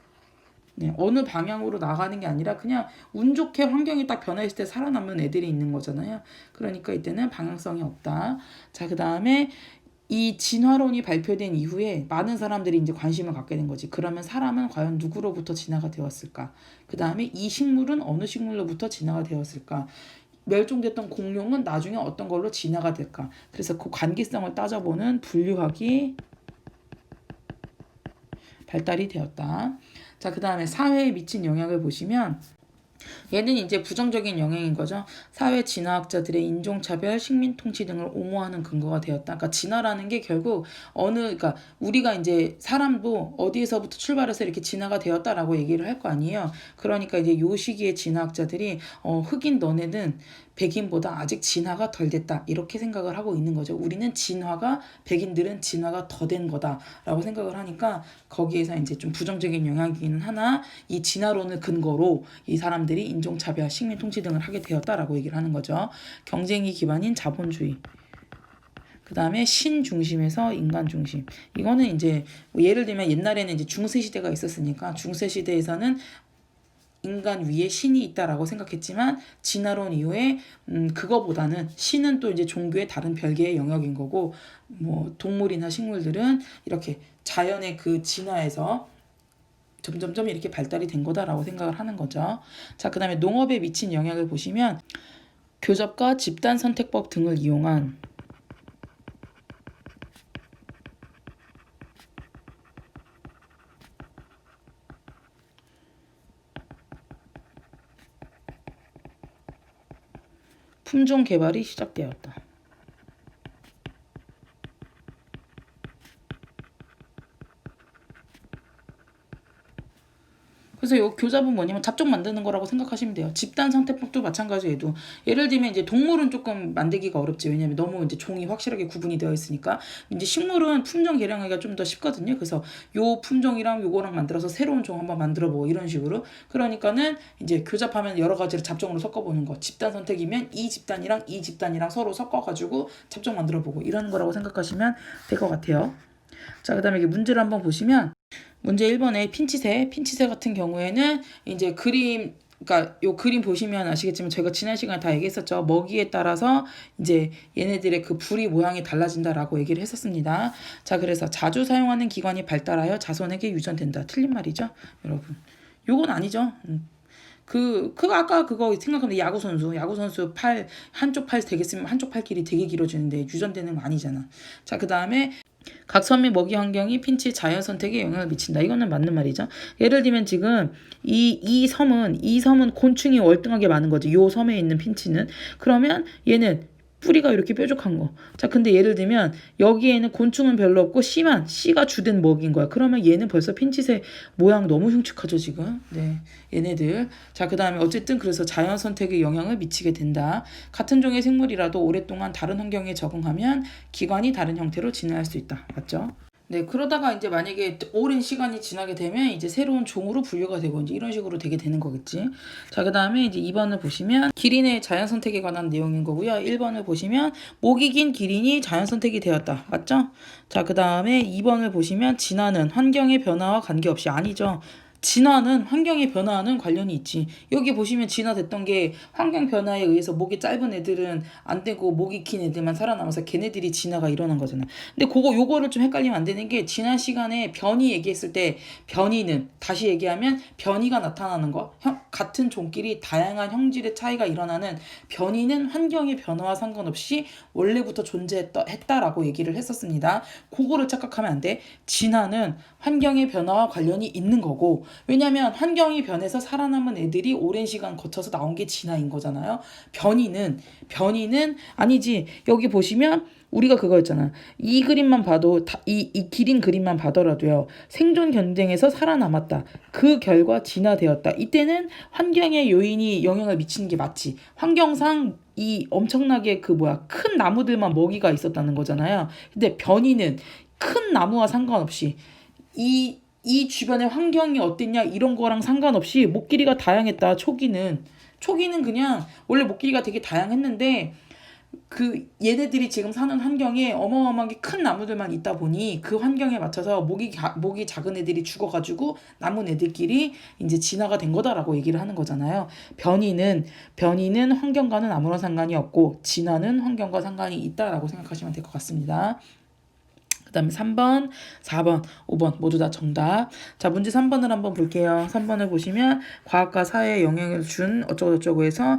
네, 어느 방향으로 나가는 게 아니라 그냥 운 좋게 환경이 딱 변화했을 때 살아남는 애들이 있는 거잖아요. 그러니까 이때는 방향성이 없다. 자, 그 다음에 이 진화론이 발표된 이후에 많은 사람들이 이제 관심을 갖게 된 거지. 그러면 사람은 과연 누구로부터 진화가 되었을까? 그 다음에 이 식물은 어느 식물로부터 진화가 되었을까? 멸종됐던 공룡은 나중에 어떤 걸로 진화가 될까? 그래서 그 관계성을 따져보는 분류학이 발달이 되었다. 자, 그 다음에 사회에 미친 영향을 보시면 얘는 이제 부정적인 영향인 거죠. 사회 진화학자들의 인종차별, 식민통치 등을 옹호하는 근거가 되었다. 그러니까 진화라는 게 결국 그러니까 우리가 이제 사람도 어디에서부터 출발해서 이렇게 진화가 되었다라고 얘기를 할 거 아니에요. 그러니까 이제 요 시기에 진화학자들이 흑인 너네는 백인보다 아직 진화가 덜 됐다 이렇게 생각을 하고 있는 거죠. 우리는 백인들은 진화가 더 된 거다라고 생각을 하니까 거기에서 이제 좀 부정적인 영향이기는 하나 이 진화론을 근거로 이 사람들이 인종차별, 식민통치 등을 하게 되었다라고 얘기를 하는 거죠. 경쟁이 기반인 자본주의. 그 다음에 신 중심에서 인간 중심. 이거는 이제 뭐 예를 들면 옛날에는 이제 중세 시대가 있었으니까 중세 시대에서는 인간 위에 신이 있다라고 생각했지만 진화론 이후에 그거보다는 신은 또 이제 종교의 다른 별개의 영역인 거고 뭐 동물이나 식물들은 이렇게 자연의 그 진화에서 점점점 이렇게 발달이 된 거다라고 생각을 하는 거죠. 자, 그 다음에 농업에 미친 영향을 보시면 교접과 집단 선택법 등을 이용한 품종 개발이 시작되었다. 그래서 요 교잡은 뭐냐면 잡종 만드는 거라고 생각하시면 돼요. 집단 선택법도 마찬가지예요. 예를 들면 이제 동물은 조금 만들기가 어렵지. 왜냐면 너무 이제 종이 확실하게 구분이 되어 있으니까. 이제 식물은 품종 개량하기가 좀 더 쉽거든요. 그래서 요 품종이랑 요거랑 만들어서 새로운 종 한번 만들어 보고 이런 식으로. 그러니까는 이제 교잡하면 여러 가지를 잡종으로 섞어보는 거. 집단 선택이면 이 집단이랑 서로 섞어가지고 잡종 만들어 보고 이런 거라고 생각하시면 될 것 같아요. 자, 그 다음에 이게 문제를 한번 보시면 문제 1번에 핀치새 같은 경우에는 이제 그러니까 요 그림 보시면 아시겠지만 저희가 지난 시간에 다 얘기했었죠. 먹이에 따라서 이제 얘네들의 그 부리 모양이 달라진다라고 얘기를 했었습니다. 자, 그래서 자주 사용하는 기관이 발달하여 자손에게 유전된다. 틀린 말이죠, 여러분. 요건 아니죠. 아까 그거 생각하면 야구 선수 한쪽 팔 되게 쓰면 한쪽 팔길이 되게 길어지는데 유전되는 거 아니잖아. 자, 그 다음에 각선미 먹이 환경이 핀치 자연 선택에 영향을 미친다. 이거는 맞는 말이죠. 예를 들면 지금 이 섬은 곤충이 월등하게 많은 거지. 요 섬에 있는 핀치는. 그러면 얘는 뿌리가 이렇게 뾰족한 거. 자, 근데 예를 들면 여기에는 곤충은 별로 없고 씨가 주된 먹인 거야. 그러면 얘는 벌써 핀칫의 모양 너무 흉측하죠, 지금. 네, 얘네들. 자, 그 다음에 어쨌든 그래서 자연 선택에 영향을 미치게 된다. 같은 종의 생물이라도 오랫동안 다른 환경에 적응하면 기관이 다른 형태로 진화할 수 있다. 맞죠? 네, 그러다가 이제 만약에 오랜 시간이 지나게 되면 이제 새로운 종으로 분류가 되고 이제 이런 식으로 되게 되는 거겠지. 자, 그 다음에 이제 2번을 보시면 기린의 자연 선택에 관한 내용인 거고요. 1번을 보시면 목이 긴 기린이 자연 선택이 되었다. 맞죠? 자, 그 다음에 2번을 보시면 진화는 환경의 변화와 관계없이 아니죠. 진화는 환경의 변화와는 관련이 있지. 여기 보시면 진화됐던 게 환경 변화에 의해서 목이 짧은 애들은 안 되고 목이 긴 애들만 살아남아서 걔네들이 진화가 일어난 거잖아. 근데 요거를 좀 헷갈리면 안 되는 게 지난 시간에 변이 얘기했을 때 변이는 다시 얘기하면 변이가 나타나는 거 같은 종끼리 다양한 형질의 차이가 일어나는 변이는 환경의 변화와 상관없이 원래부터 존재했다라고 얘기를 했었습니다. 그거를 착각하면 안 돼. 진화는 환경의 변화와 관련이 있는 거고, 왜냐면 환경이 변해서 살아남은 애들이 오랜 시간 거쳐서 나온 게 진화인 거잖아요. 변이는 아니지. 여기 보시면 우리가 그거였잖아. 이 그림만 봐도 이 기린 그림만 봐더라도요. 생존 경쟁에서 살아남았다. 그 결과 진화되었다. 이때는 환경의 요인이 영향을 미치는 게 맞지. 환경상 이 엄청나게 큰 나무들만 먹이가 있었다는 거잖아요. 근데 변이는 큰 나무와 상관없이 이 주변의 환경이 어땠냐 이런 거랑 상관없이 목길이가 다양했다. 초기는 그냥 원래 목길이가 되게 다양했는데 얘네들이 지금 사는 환경에 어마어마하게 큰 나무들만 있다 보니 그 환경에 맞춰서 목이 작은 애들이 죽어가지고 남은 애들끼리 이제 진화가 된 거다라고 얘기를 하는 거잖아요. 변이는 환경과는 아무런 상관이 없고 진화는 환경과 상관이 있다라고 생각하시면 될 것 같습니다. 그 다음에 3번, 4번, 5번 모두 다 정답. 자, 문제 3번을 한번 볼게요. 3번을 보시면 과학과 사회에 영향을 준 어쩌고저쩌고 해서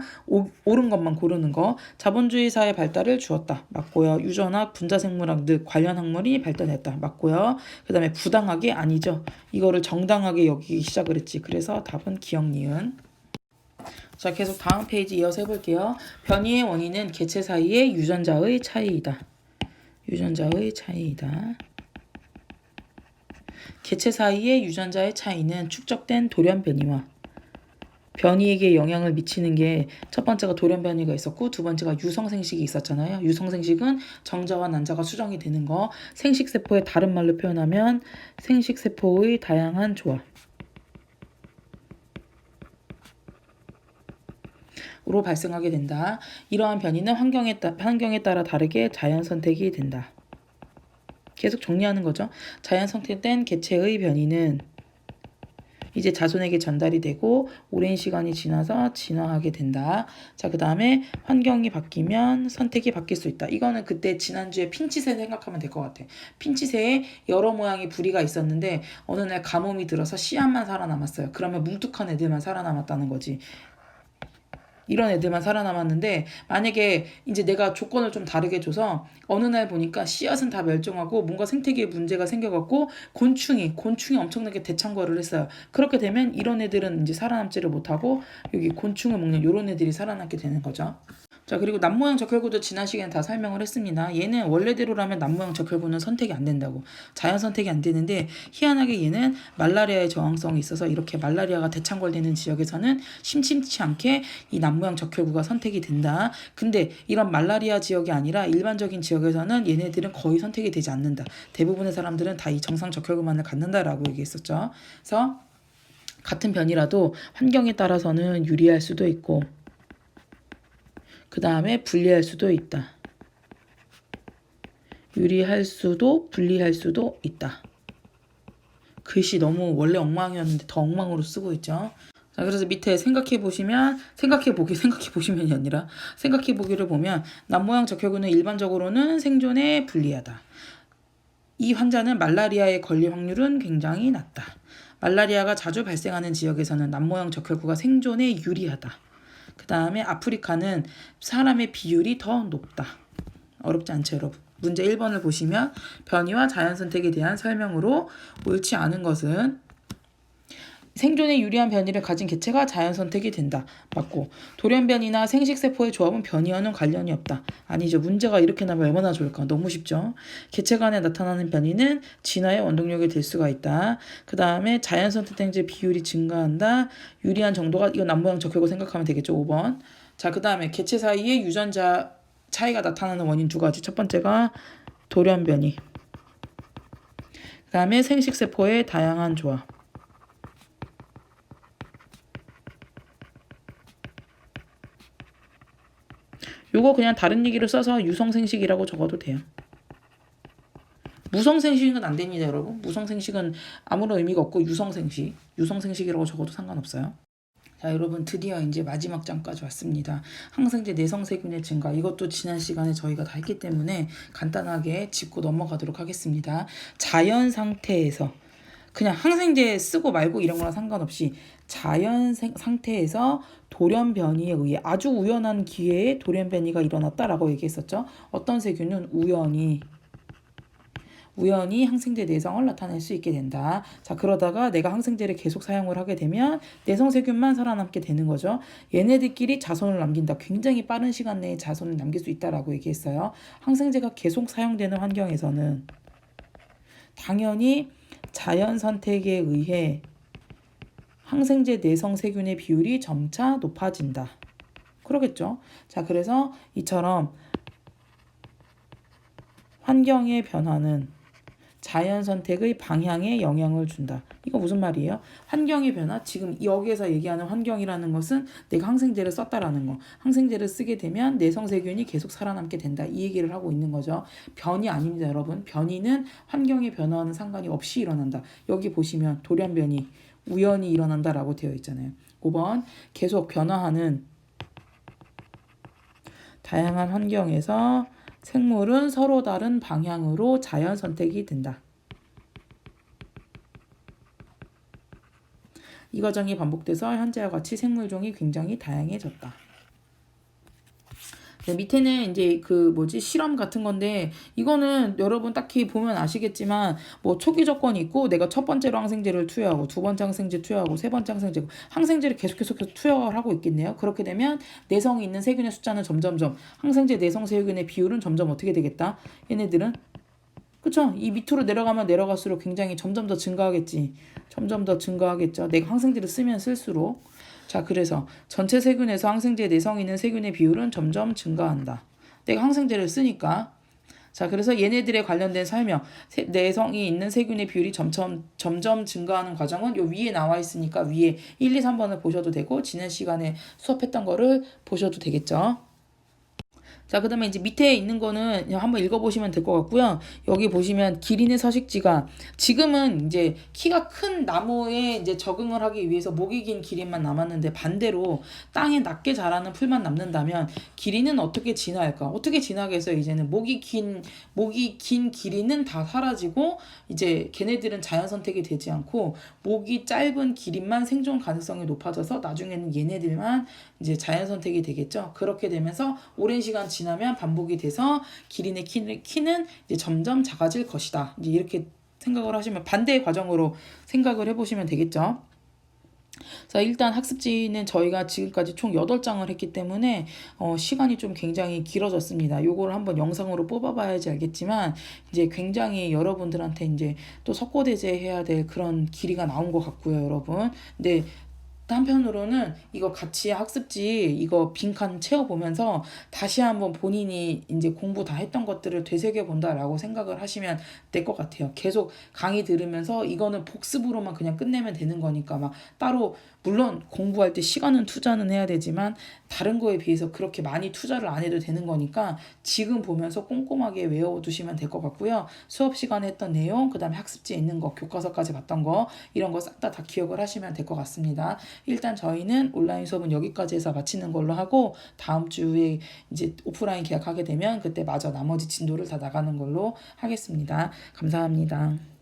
옳은 것만 고르는 거. 자본주의 사회 발달을 주었다. 맞고요. 유전학, 분자생물학 등 관련 학문이 발달했다. 맞고요. 그 다음에 부당하게 아니죠. 이거를 정당하게 여기기 시작을 했지. 그래서 답은 기억, 니은. 자, 계속 다음 페이지 이어서 해볼게요. 변이의 원인은 개체 사이의 유전자의 차이이다. 개체 사이의 유전자의 차이는 축적된 돌연 변이와 변이에게 영향을 미치는 게 첫 번째가 돌연 변이가 있었고 두 번째가 유성 생식이 있었잖아요. 유성 생식은 정자와 난자가 수정이 되는 거. 생식 세포의 다른 말로 표현하면 생식 세포의 다양한 조합. 으로 발생하게 된다. 이러한 변이는 환경에 따라 다르게 자연 선택이 된다. 계속 정리하는 거죠. 자연 선택된 개체의 변이는 이제 자손에게 전달이 되고 오랜 시간이 지나서 진화하게 된다. 자, 그 다음에 환경이 바뀌면 선택이 바뀔 수 있다. 이거는 그때 지난주에 핀치새 생각하면 될 것 같아. 핀치새에 여러 모양의 부리가 있었는데 어느 날 가뭄이 들어서 씨앗만 살아남았어요. 그러면 뭉툭한 애들만 살아남았다는 거지. 이런 애들만 살아남았는데 만약에 이제 내가 조건을 좀 다르게 줘서 어느 날 보니까 씨앗은 다 멸종하고 뭔가 생태계에 문제가 생겨갖고 곤충이 엄청나게 대창궐을 했어요. 그렇게 되면 이런 애들은 이제 살아남지를 못하고 여기 곤충을 먹는 이런 애들이 살아남게 되는 거죠. 자, 그리고 남모양 적혈구도 지난 시간에 다 설명을 했습니다. 얘는 원래대로라면 남모양 적혈구는 선택이 안 된다고. 자연 선택이 안 되는데 희한하게 얘는 말라리아의 저항성이 있어서 이렇게 말라리아가 대창궐되는 지역에서는 심심치 않게 이 남모양 적혈구가 선택이 된다. 근데 이런 말라리아 지역이 아니라 일반적인 지역에서는 얘네들은 거의 선택이 되지 않는다. 대부분의 사람들은 다 이 정상 적혈구만을 갖는다라고 얘기했었죠. 그래서 같은 변이라도 환경에 따라서는 유리할 수도 있고 그 다음에 불리할 수도 있다. 유리할 수도 불리할 수도 있다. 글씨 너무 원래 엉망이었는데 더 엉망으로 쓰고 있죠. 자, 그래서 밑에 생각해보기면이 아니라 생각해보기를 보면 남모양 적혈구는 일반적으로는 생존에 불리하다. 이 환자는 말라리아에 걸릴 확률은 굉장히 낮다. 말라리아가 자주 발생하는 지역에서는 남모양 적혈구가 생존에 유리하다. 그 다음에 아프리카는 사람의 비율이 더 높다. 어렵지 않죠, 여러분? 문제 1번을 보시면 변이와 자연선택에 대한 설명으로 옳지 않은 것은 생존에 유리한 변이를 가진 개체가 자연선택이 된다. 맞고 돌연변이나 생식세포의 조합은 변이와는 관련이 없다. 아니죠. 문제가 이렇게 나면 얼마나 좋을까. 너무 쉽죠. 개체 간에 나타나는 변이는 진화의 원동력이 될 수가 있다. 그 다음에 자연선택된 비율이 증가한다. 유리한 정도가 이거 남모양 적혈구 생각하면 되겠죠. 5번. 자, 그 다음에 개체 사이에 유전자 차이가 나타나는 원인 두 가지. 첫 번째가 돌연변이. 그 다음에 생식세포의 다양한 조합. 요거 그냥 다른 얘기를 써서 유성생식이라고 적어도 돼요. 무성생식은 안 됩니다, 여러분. 무성생식은 아무런 의미가 없고 유성생식이라고 적어도 상관없어요. 자, 여러분 드디어 이제 마지막 장까지 왔습니다. 항생제 내성세균의 증가. 이것도 지난 시간에 저희가 다 했기 때문에 간단하게 짚고 넘어가도록 하겠습니다. 자연 상태에서 그냥 항생제 쓰고 말고 이런 거랑 상관없이 자연 상태에서 돌연변이에 의해 아주 우연한 기회에 돌연변이가 일어났다라고 얘기했었죠. 어떤 세균은 우연히 항생제 내성을 나타낼 수 있게 된다. 자, 그러다가 내가 항생제를 계속 사용을 하게 되면 내성 세균만 살아남게 되는 거죠. 얘네들끼리 자손을 남긴다. 굉장히 빠른 시간 내에 자손을 남길 수 있다라고 얘기했어요. 항생제가 계속 사용되는 환경에서는 당연히 자연 선택에 의해 항생제 내성 세균의 비율이 점차 높아진다. 그러겠죠. 자, 그래서 이처럼 환경의 변화는 자연 선택의 방향에 영향을 준다. 이거 무슨 말이에요? 환경의 변화, 지금 여기에서 얘기하는 환경이라는 것은 내가 항생제를 썼다라는 거. 항생제를 쓰게 되면 내성세균이 계속 살아남게 된다. 이 얘기를 하고 있는 거죠. 변이 아닙니다, 여러분. 변이는 환경의 변화와는 상관이 없이 일어난다. 여기 보시면 돌연변이, 우연히 일어난다라고 되어 있잖아요. 5번, 계속 변화하는 다양한 환경에서 생물은 서로 다른 방향으로 자연 선택이 된다. 이 과정이 반복돼서 현재와 같이 생물종이 굉장히 다양해졌다. 네, 밑에는 이제 실험 같은 건데 이거는 여러분 딱히 보면 아시겠지만 뭐 초기 조건이 있고 내가 첫 번째로 항생제를 투여하고 두 번째 항생제 투여하고 세 번째 항생제를 계속해서 투여를 하고 있겠네요. 그렇게 되면 내성이 있는 세균의 숫자는 점점점 항생제 내성 세균의 비율은 점점 어떻게 되겠다? 얘네들은 그쵸? 이 밑으로 내려가면 내려갈수록 굉장히 점점 더 증가하겠지. 점점 더 증가하겠죠. 내가 항생제를 쓰면 쓸수록. 자, 그래서 전체 세균에서 항생제 내성 있는 세균의 비율은 점점 증가한다. 내가 항생제를 쓰니까. 자, 그래서 얘네들에 관련된 설명, 내성이 있는 세균의 비율이 점점 증가하는 과정은 요 위에 나와 있으니까 위에 1, 2, 3번을 보셔도 되고 지난 시간에 수업했던 거를 보셔도 되겠죠. 자, 그 다음에 이제 밑에 있는 거는 한번 읽어보시면 될 것 같고요. 여기 보시면 기린의 서식지가 지금은 이제 키가 큰 나무에 이제 적응을 하기 위해서 목이 긴 기린만 남았는데 반대로 땅에 낮게 자라는 풀만 남는다면 기린은 어떻게 진화할까? 어떻게 진화해서 이제는 목이 긴 기린은 다 사라지고 이제 걔네들은 자연 선택이 되지 않고 목이 짧은 기린만 생존 가능성이 높아져서 나중에는 얘네들만 이제 자연 선택이 되겠죠. 그렇게 되면서 오랜 시간 지나면 반복이 돼서 기린의 키는 이제 점점 작아질 것이다. 이제 이렇게 생각을 하시면 반대의 과정으로 생각을 해보시면 되겠죠. 자, 일단 학습지는 저희가 지금까지 총 8장을 했기 때문에 시간이 좀 굉장히 길어졌습니다. 요거를 한번 영상으로 뽑아봐야지 알겠지만 이제 굉장히 여러분들한테 이제 또 석고대죄 해야 될 그런 길이가 나온 것 같고요, 여러분. 근데 한편으로는 이거 같이 학습지 이거 빈칸 채워보면서 다시 한번 본인이 이제 공부 다 했던 것들을 되새겨본다라고 생각을 하시면 될 것 같아요. 계속 강의 들으면서 이거는 복습으로만 그냥 끝내면 되는 거니까 막 따로 물론 공부할 때 시간은 투자는 해야 되지만 다른 거에 비해서 그렇게 많이 투자를 안 해도 되는 거니까 지금 보면서 꼼꼼하게 외워두시면 될 것 같고요. 수업 시간에 했던 내용, 그 다음에 학습지에 있는 거, 교과서까지 봤던 거 이런 거 싹 다 기억을 하시면 될 것 같습니다. 일단 저희는 온라인 수업은 여기까지 해서 마치는 걸로 하고 다음 주에 이제 오프라인 계약하게 되면 그때 마저 나머지 진도를 다 나가는 걸로 하겠습니다. 감사합니다.